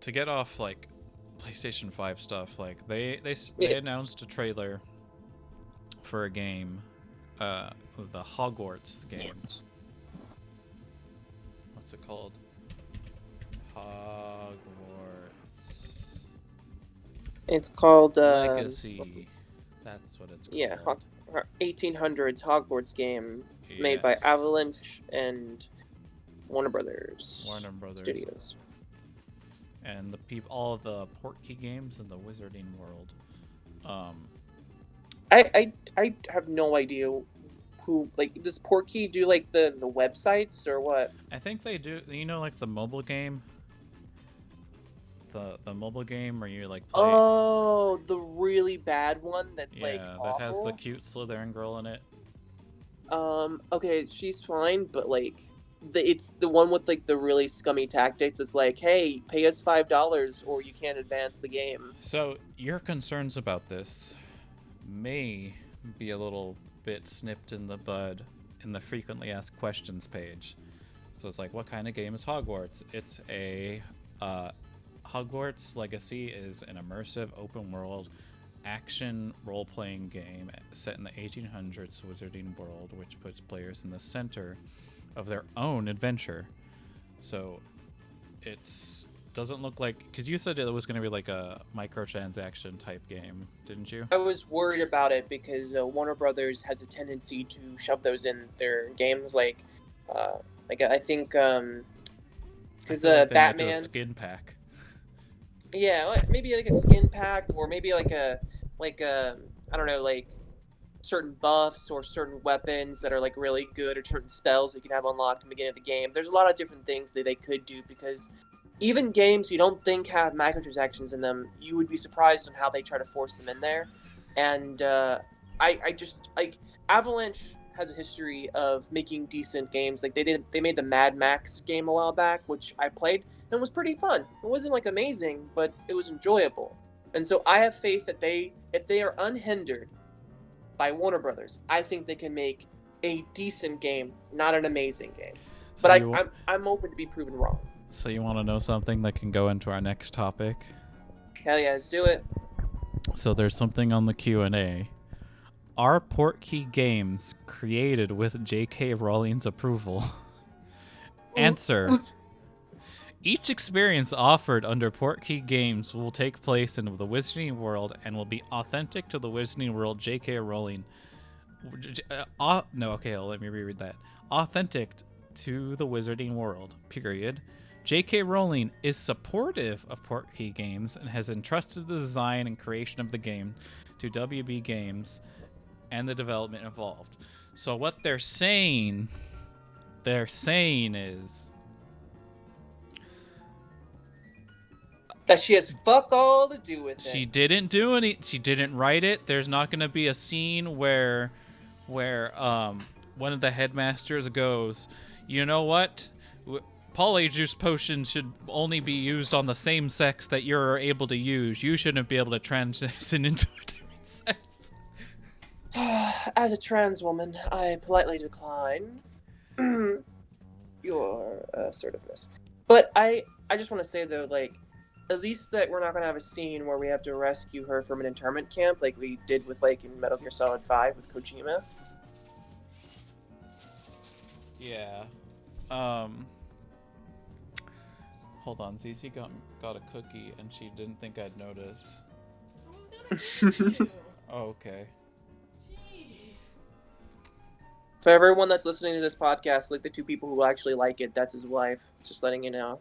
to get off like PlayStation 5 stuff, like they announced a trailer for a game, the Hogwarts game. What's it called? Hogwarts It's called Legacy. That's what it's called. Yeah, 1800s Hogwarts game made by Yes. Avalanche and Warner Brothers Studios. And all of the Portkey games in the Wizarding world. I have no idea who, like, does Portkey do like the websites or what? I think they do. You know, like the mobile game. The mobile game where you like play. Oh, the really bad one that's like awful. That has the cute Slytherin girl in it. Okay, she's fine, but like, it's the one with like the really scummy tactics. It's like, hey, pay us $5 or you can't advance the game. So your concerns about this may be a little bit snipped in the bud in the frequently asked questions page. So it's like, what kind of game is Hogwarts? It's a Hogwarts Legacy is an immersive open world action role-playing game set in the 1800s wizarding world, which puts players in the center of their own adventure. So it's doesn't look like, because you said it was going to be like a microtransaction type game, didn't you? I was worried about it because Warner Brothers has a tendency to shove those in their games, like I think because Like they might do a Batman skin pack. Yeah, maybe like a skin pack, or maybe like a I don't know, like certain buffs or certain weapons that are like really good, or certain spells you can have unlocked in the beginning of the game. There's a lot of different things that they could do, because even games you don't think have microtransactions in them, you would be surprised on how they try to force them in there. And I just like Avalanche has a history of making decent games. Like they made the Mad Max game a while back, which I played. It was pretty fun. It wasn't like amazing, but it was enjoyable. And so I have faith that if they are unhindered by Warner Brothers, I think they can make a decent game, not an amazing game. So But I'm open to be proven wrong. So you want to know something that can go into our next topic? Hell yeah, let's do it. So there's something on the Q&A. Are Portkey games created with J.K. Rowling's approval? Answer. Each experience offered under Portkey Games will take place in the Wizarding World and will be authentic to the Wizarding World J.K. Rowling. Let me reread that. Authentic to the Wizarding World, period. J.K. Rowling is supportive of Portkey Games and has entrusted the design and creation of the game to WB Games and the development involved. So what they're saying is that she has fuck all to do with it. She didn't do any. She didn't write it. There's not going to be a scene where one of the headmasters goes, you know what? Polyjuice potions should only be used on the same sex that you're able to use. You shouldn't be able to transition into a different sex. As a trans woman, I politely decline your assertiveness. But I just want to say though, like, at least that we're not going to have a scene where we have to rescue her from an internment camp like we did with, like, in Metal Gear Solid 5 with Kojima. Yeah. Hold on. ZZ got a cookie and she didn't think I'd notice. I was gonna you. Oh, okay. Jeez. For everyone that's listening to this podcast, like the two people who actually like it, that's his wife. Just letting you know.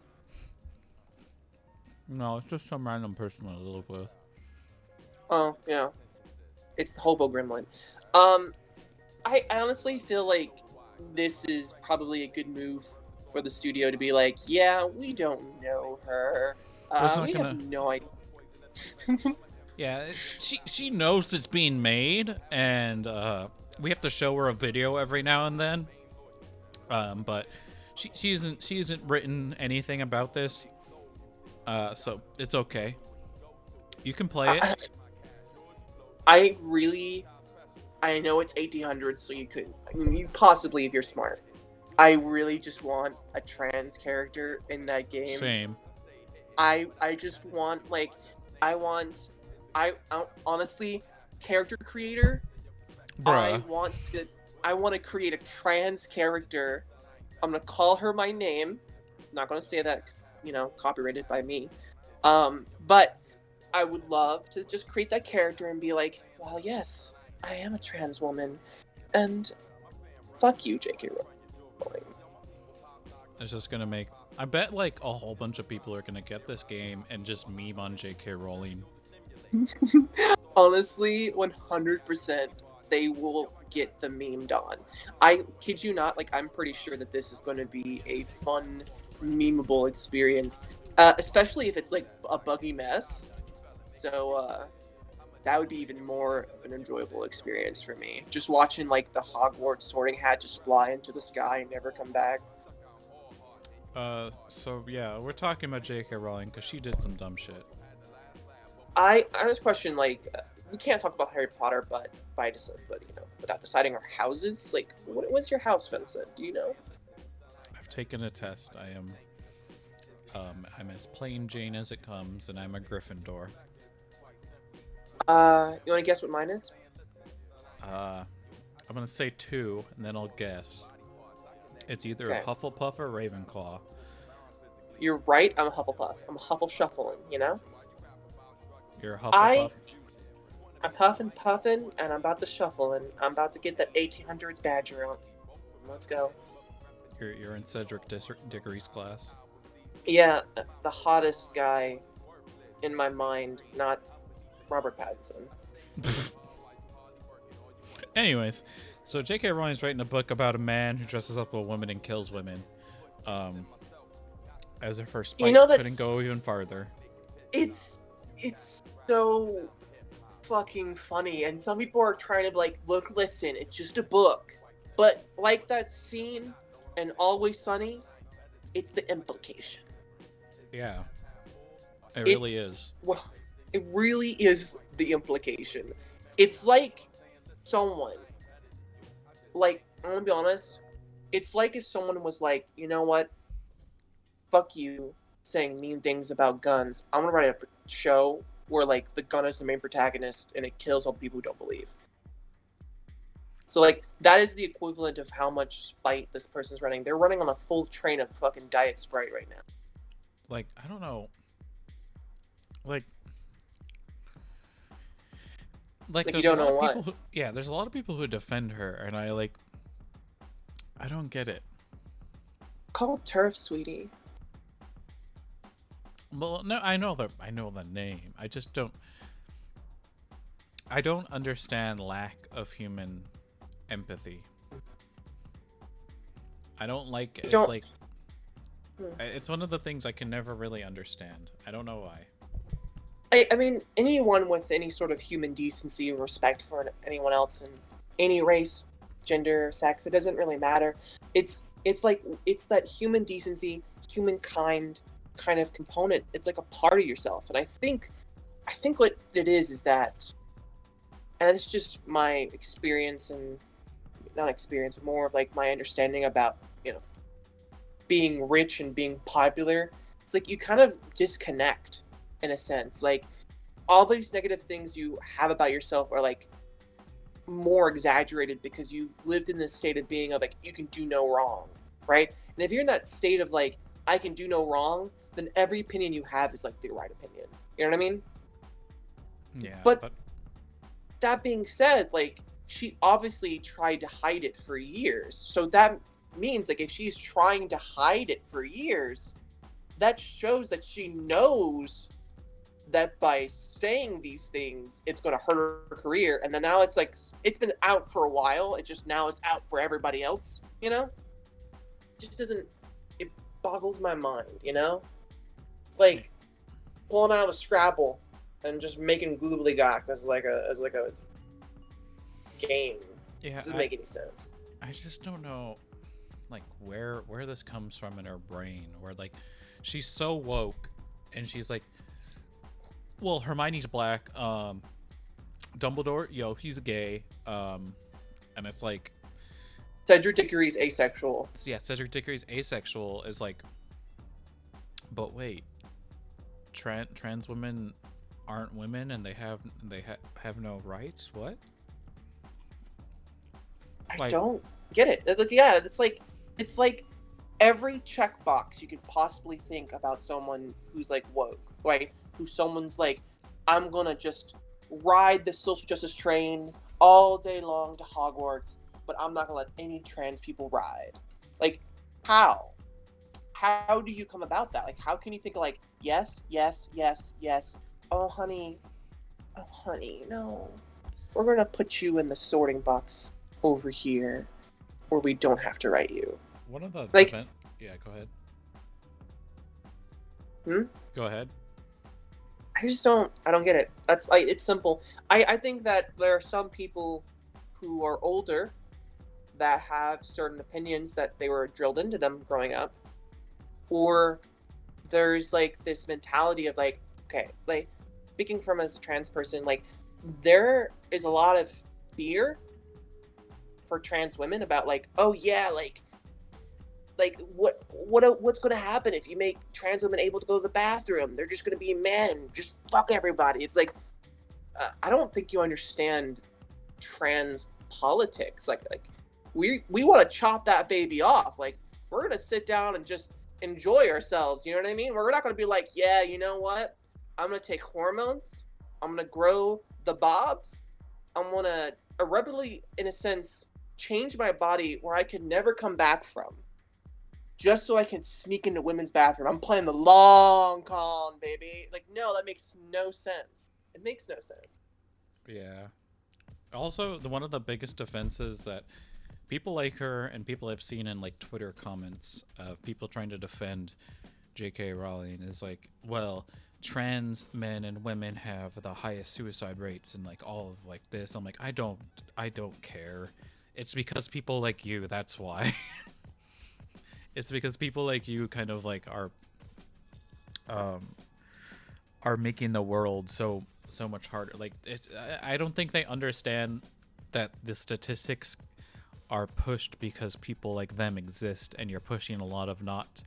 No, it's just some random person I live with. Oh, yeah. It's the hobo gremlin. I honestly feel like this is probably a good move for the studio to be like, yeah, we don't know her. We have no idea. Yeah, she knows it's being made, and we have to show her a video every now and then. But she isn't written anything about this. So it's okay. You can play it. I know it's 1800s, so you possibly, if you're smart. I really just want a trans character in that game. Same. I just want, like, I honestly, character creator. Bruh. I want to create a trans character. I'm gonna call her my name. I'm not gonna say that because, copyrighted by me. But I would love to just create that character and be like, well, yes, I am a trans woman, and fuck you, J.K. Rowling. It's just gonna make. I bet like a whole bunch of people are gonna get this game and just meme on J.K. Rowling. Honestly, 100%, they will get the memed on. I kid you not. Like, I'm pretty sure that this is going to be a fun, memeable experience, especially if it's like a buggy mess. So that would be even more of an enjoyable experience for me. Just watching like the Hogwarts Sorting Hat just fly into the sky and never come back. So yeah, we're talking about J.K. Rowling because she did some dumb shit. I just question like we can't talk about Harry Potter, but without deciding our houses. Like, what's your house, Vincent? Do you know? I've taken a test. I'm as plain Jane as it comes, and I'm a Gryffindor. You want to guess what mine is? I'm gonna say 2, and then I'll guess. It's either a Okay. Hufflepuff or Ravenclaw. You're right. I'm a Hufflepuff. I'm a Huffleshuffling. You know. You're a I Hufflepuff. I'm puffing, and I'm about to shuffle, and I'm about to get that 1800s badger on. Let's go. You're in Cedric Diggory's class. Yeah, the hottest guy in my mind, not Robert Pattinson. Anyways, so J.K. Rowling's writing a book about a man who dresses up a woman and kills women. As if her spite couldn't go even farther. It's so fucking funny, and some people are trying to be like, look, listen, it's just a book. But like that scene in Always Sunny, it's the implication. Yeah. It really is. Well, it really is the implication. It's like someone, like, I'm gonna be honest, it's like if someone was like, you know what, fuck you saying mean things about guns. I'm gonna write a show where like the gun is the main protagonist and it kills all the people who don't believe. So like that is the equivalent of how much spite this person's running. They're running on a full train of fucking Diet Sprite right now. Like, I don't know. Like you there's don't a lot know of what. people there's a lot of people who defend her, and I don't get it. Call turf, sweetie. Well, no, I know the name. I just don't. I don't understand lack of human empathy. I don't like. It's Don't- like. It's one of the things I can never really understand. I don't know why. I mean, anyone with any sort of human decency and respect for anyone else in any race, gender, sex, it doesn't really matter. It's that human decency, humankind kind of component. It's like a part of yourself, and I think what it is that, and it's just my experience and not experience, but more of like my understanding about being rich and being popular. It's like you kind of disconnect in a sense. Like all these negative things you have about yourself are like more exaggerated because you lived in this state of being of like you can do no wrong, right? And if you're in that state of like I can do no wrong, then every opinion you have is like the right opinion. You know what I mean? Yeah, But that being said, like she obviously tried to hide it for years. So that means like if she's trying to hide it for years, that shows that she knows that by saying these things it's going to hurt her career, and then now it's like it's been out for a while, now it's out for everybody else, just doesn't, it boggles my mind. It's like pulling out a Scrabble and just making googly-gok as like a game. yeah, It doesn't make any sense. I just don't know, like where this comes from in her brain, where like she's so woke, and she's like, well, Hermione's black, Dumbledore, he's gay, and it's like Cedric Diggory's asexual. yeah, Cedric Diggory's asexual is like, but wait, trans women aren't women and they have no rights? What? I don't get it. Yeah, it's like every checkbox you could possibly think about someone who's like woke, right? Who someone's like, I'm gonna just ride the social justice train all day long to Hogwarts, but I'm not gonna let any trans people ride. Like, how? How do you come about that? Like, how can you think like, yes, yes, yes, yes. Oh, honey, no. We're gonna put you in the sorting box over here, where we don't have to write you. One of the Like- yeah, go ahead. Hmm? Go ahead. I don't get it. That's like, it's simple. I think that there are some people who are older that have certain opinions that they were drilled into them growing up. or there's like this mentality of like, okay, like speaking from as a trans person, like there is a lot of fear for trans women about like, oh yeah, like what's going to happen if you make trans women able to go to the bathroom? They're just going to be men and just fuck everybody. It's like, I don't think you understand trans politics. Like we want to chop that baby off. Like we're gonna sit down and just enjoy ourselves. You know what I mean? We're not gonna be like, yeah, you know what? I'm gonna take hormones. I'm gonna grow the bobs. I'm gonna irreparably, in a sense, change my body where I can never come back from, just so I can sneak into women's bathroom. I'm playing the long con, baby. Like, no, that makes no sense. It makes no sense. Yeah. Also, one of the biggest offenses that people like her and people I've seen in like Twitter comments of people trying to defend J.K. Rowling is like, well, trans men and women have the highest suicide rates and like all of like this. I'm like, I don't care. It's because people like you, that's why. It's because people like you kind of like are making the world so much harder. Like I don't think they understand that the statistics are pushed because people like them exist, and you're pushing a lot of not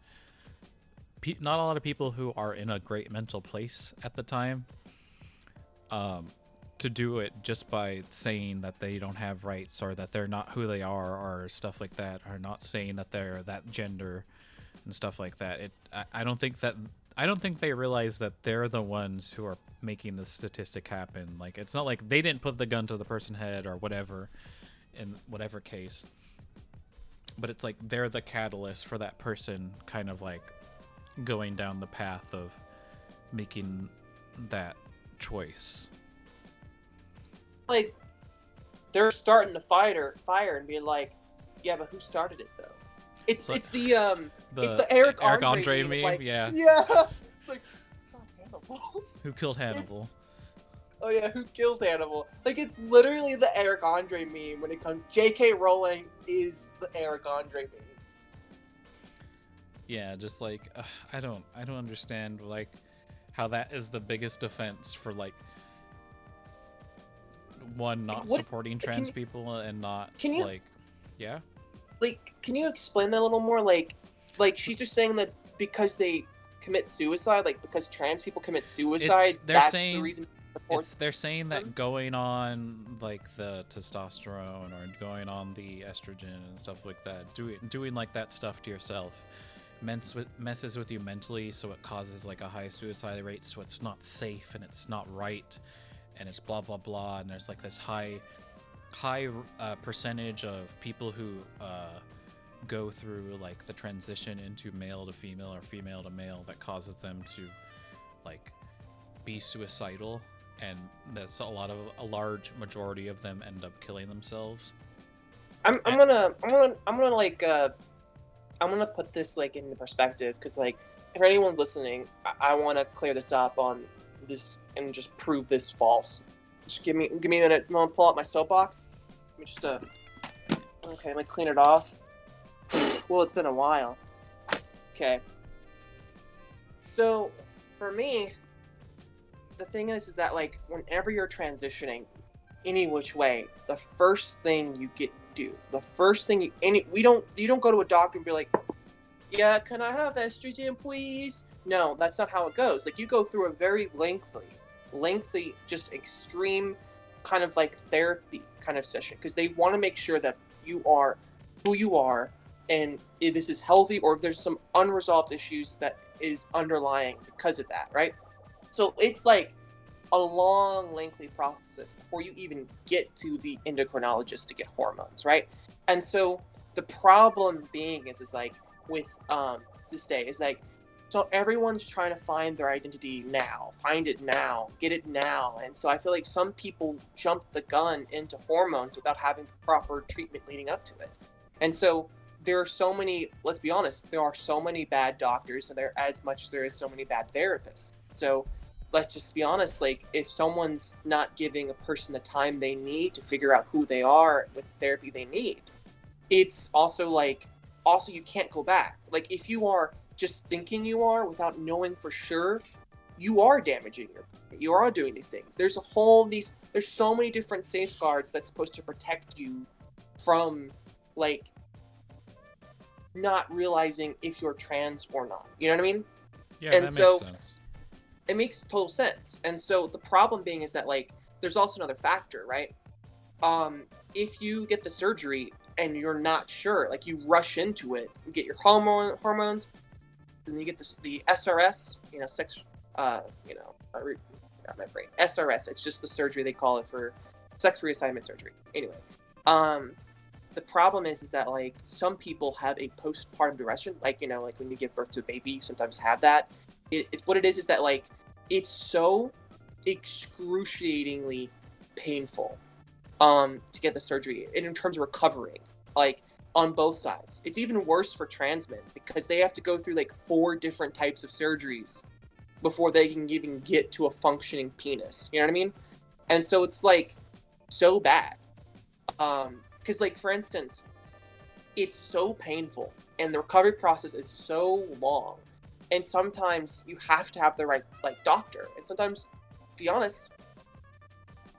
a lot of people who are in a great mental place at the time to do it just by saying that they don't have rights or that they're not who they are or stuff like that, or not saying that they're that gender and stuff like that. I don't think they realize that they're the ones who are making the statistic happen. Like, it's not like they didn't put the gun to the person's head or whatever, in whatever case. But it's like they're the catalyst for that person kind of like going down the path of making that choice. Like, they're starting the fire and being like, yeah, but who started it though? It's the Eric Andre meme. Like, yeah. It's like, oh, Hannibal. Who killed Hannibal? Oh yeah, who killed Hannibal? Like, it's literally the Eric Andre meme when it comes. J.K. Rowling is the Eric Andre meme. Yeah, just like I don't understand like how that is the biggest offense for like one, not supporting trans people, and not like, yeah. Like, can you explain that a little more? Like she's just saying that because they commit suicide, like because trans people commit suicide, that's the reason. They're saying that going on like the testosterone or going on the estrogen and stuff like that, doing like that stuff to yourself, messes with you mentally, so it causes like a high suicide rate. So it's not safe and it's not right, and it's blah blah blah. And there's like this high percentage of people who go through like the transition into male to female or female to male that causes them to like be suicidal, and there's a large majority of them end up killing themselves. I'm gonna put this like into perspective, because like if anyone's listening, I want to clear this up on this and just prove this false. Just give me a minute. I'm gonna pull out my soapbox. Let me just okay, let me clean it off. Well, it's been a while. Okay. So for me, the thing is that like whenever you're transitioning any which way, the first thing you don't go to a doctor and be like, yeah, can I have estrogen please? No, that's not how it goes. Like, you go through a very lengthy, just extreme kind of like therapy kind of session, because they want to make sure that you are who you are, and if this is healthy, or if there's some unresolved issues that is underlying because of that, right? So it's like a long, lengthy process before you even get to the endocrinologist to get hormones, right? And so the problem being is like with this day is like, so everyone's trying to find their identity now, find it now, get it now. And so I feel like some people jump the gun into hormones without having the proper treatment leading up to it. And so there are so many, let's be honest, there are so many bad doctors, and there as much as there is so many bad therapists. So let's just be honest, like if someone's not giving a person the time they need to figure out who they are with the therapy they need, it's also you can't go back. Like if you are just thinking you are without knowing for sure, you are damaging your body. You are doing these things. There's so many different safeguards that's supposed to protect you from, like, not realizing if you're trans or not. You know what I mean? Yeah, And that so- makes sense. It makes total sense. And so the problem being is that, like, there's also another factor, right? If you get the surgery and you're not sure, like, you rush into it, you get your hormones, and you get the SRS, sex, got my brain. SRS, it's just the surgery they call it for sex reassignment surgery. Anyway, the problem is that, like, some people have a postpartum depression, like, like when you give birth to a baby, you sometimes have that. What it is that, like, it's so excruciatingly painful to get the surgery, and in terms of recovering, like, on both sides. It's even worse for trans men because they have to go through like 4 different types of surgeries before they can even get to a functioning penis. You know what I mean? And so it's like so bad. Because, like, for instance, it's so painful and the recovery process is so long. And sometimes you have to have the right, like, doctor. And sometimes, to be honest,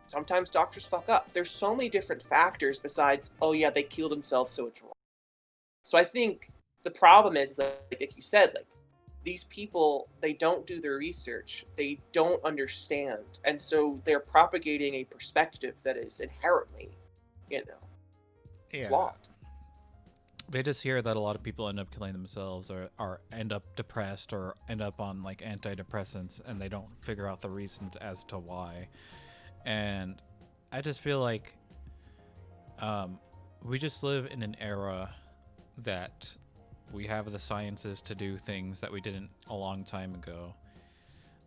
sometimes doctors fuck up. There's so many different factors besides, oh yeah, they kill themselves, so it's wrong. So I think the problem is like you said, like, these people, they don't do their research. They don't understand. And so they're propagating a perspective that is inherently, Yeah. flawed. They just hear that a lot of people end up killing themselves or end up depressed or end up on, like, antidepressants, and they don't figure out the reasons as to why. And I just feel like we just live in an era that we have the sciences to do things that we didn't a long time ago.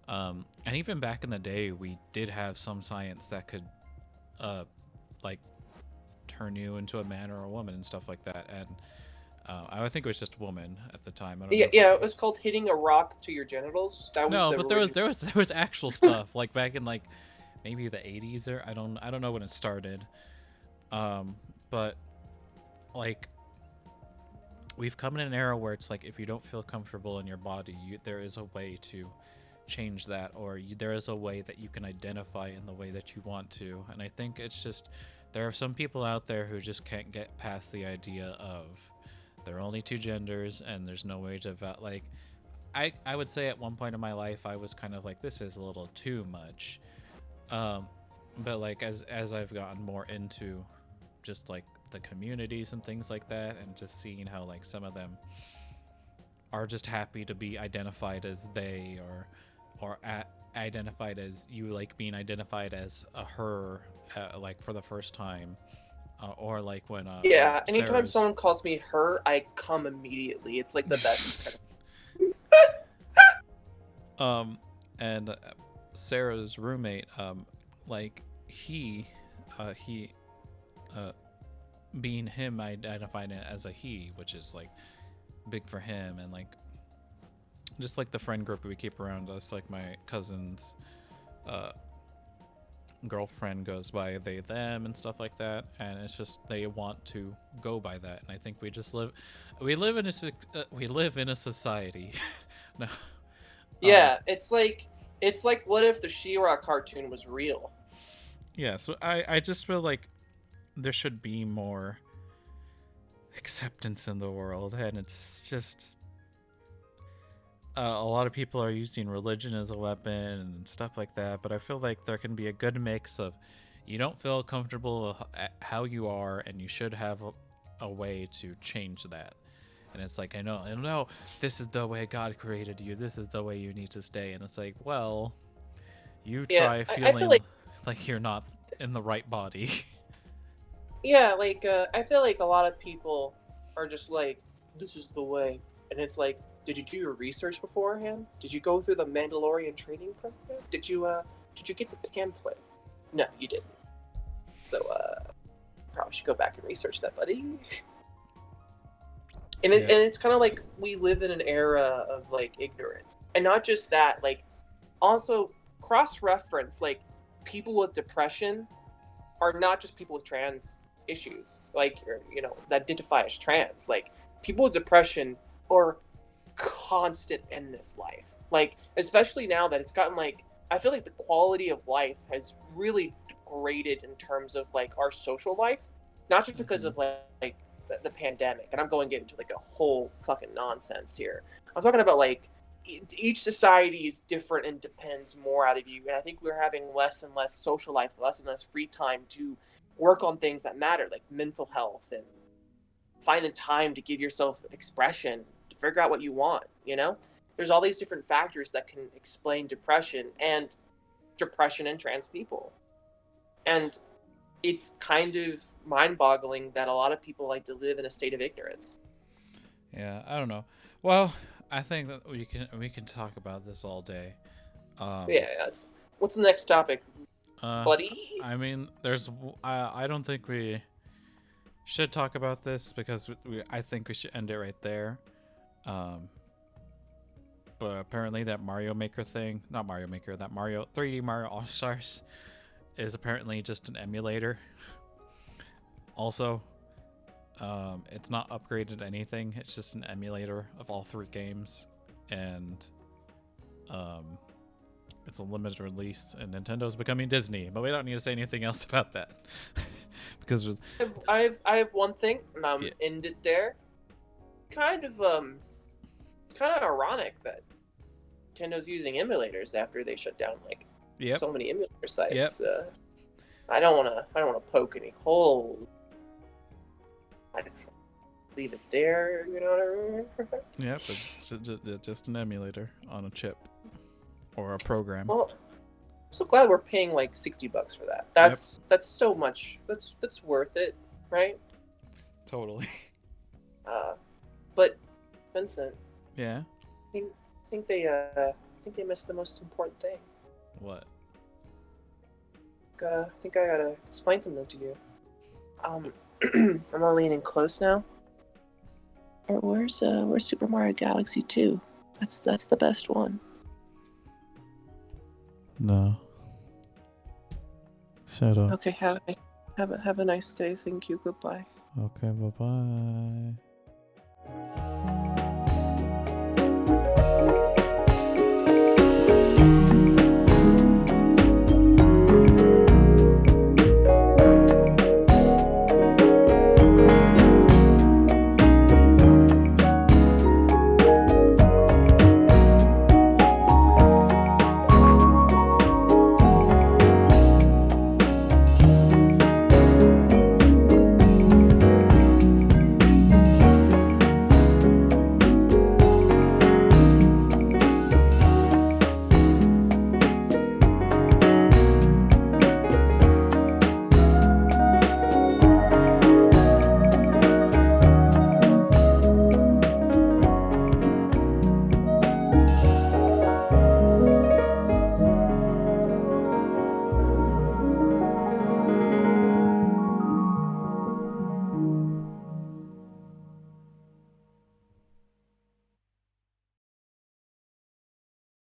And even back in the day, we did have some science that could, like, turn you into a man or a woman and stuff like that. And I would think it was just woman at the time. I don't know if Yeah, it was called hitting a rock to your genitals. That was no, the but there was actual stuff like back in, like, maybe the 80s, or I don't know when it started. But, like, we've come in an era where it's like, if you don't feel comfortable in your body, there is a way to change that, or there is a way that you can identify in the way that you want to. And I think it's just, there are some people out there who just can't get past the idea of there are only 2 genders and there's no way to like, I would say at one point in my life I was kind of like, this is a little too much. But, like, as I've gotten more into just, like, the communities and things like that, and just seeing how, like, some of them are just happy to be identified as they, or identified as you, like, being identified as a her, like, for the first time, or like when Yeah, anytime Sarah's- someone calls me her, I come immediately. It's like the best. And Sarah's roommate, like, he being him, identified it as a he, which is, like, big for him. And, like, just like the friend group we keep around us, like, my cousin's girlfriend goes by they them and stuff like that, and it's just they want to go by that. And I think we live in a society. No. Yeah, it's like what if the She-Ra cartoon was real? Yeah, so I just feel like there should be more acceptance in the world, and it's just a lot of people are using religion as a weapon and stuff like that, but I feel like there can be a good mix of, you don't feel comfortable at how you are, and you should have a way to change that. And it's like, I know, this is the way God created you, this is the way you need to stay. And it's like, well, you try I feeling feel like you're not in the right body. Yeah, like, I feel like a lot of people are just like, this is the way. And it's like, did you do your research beforehand? Did you go through the Mandalorian training program? Did you get the pamphlet? No, you didn't. So, probably should go back and research that, buddy. And it's kind of like we live in an era of, like, ignorance. And not just that, like, also cross-reference, like, people with depression are not just people with trans issues, like, or, that identify as trans. Like, people with depression are constant in this life. Like, especially now that it's gotten like, I feel like the quality of life has really degraded in terms of like our social life, not just because of like the pandemic. And I'm going to get into like a whole fucking nonsense here. I'm talking about like each society is different and depends more out of you. And I think we're having less and less social life, less and less free time to work on things that matter, like mental health, and find the time to give yourself expression, to figure out what you want, you know? There's all these different factors that can explain depression and trans people. And it's kind of mind-boggling that a lot of people like to live in a state of ignorance. Yeah, I don't know. Well, I think that we can talk about this all day. Yeah, that's what's the next topic, buddy? I mean, I don't think we should talk about this because I think we should end it right there. But apparently that Mario Maker thing, not Mario Maker, that 3D Mario All Stars is apparently just an emulator. Also, it's not upgraded to anything. It's just an emulator of all 3 games, and it's a limited release. And Nintendo's becoming Disney, but we don't need to say anything else about that because I have one thing, and I'm end it there. Kind of ironic that Nintendo's using emulators after they shut down like so many emulator sites. I don't want to poke any holes. I just leave it there, you know what I mean? Yep, it's just an emulator on a chip or a program. Well, I'm so glad we're paying like $60 for that. That's so much. That's worth it, right? Totally. But Vincent. Yeah. I think they missed the most important thing. What? I think I gotta explain something to you. Am I leaning close now? Or where's Super Mario Galaxy 2? That's the best one. No. Shut up. Okay, have a nice day. Thank you. Goodbye. Okay, bye-bye.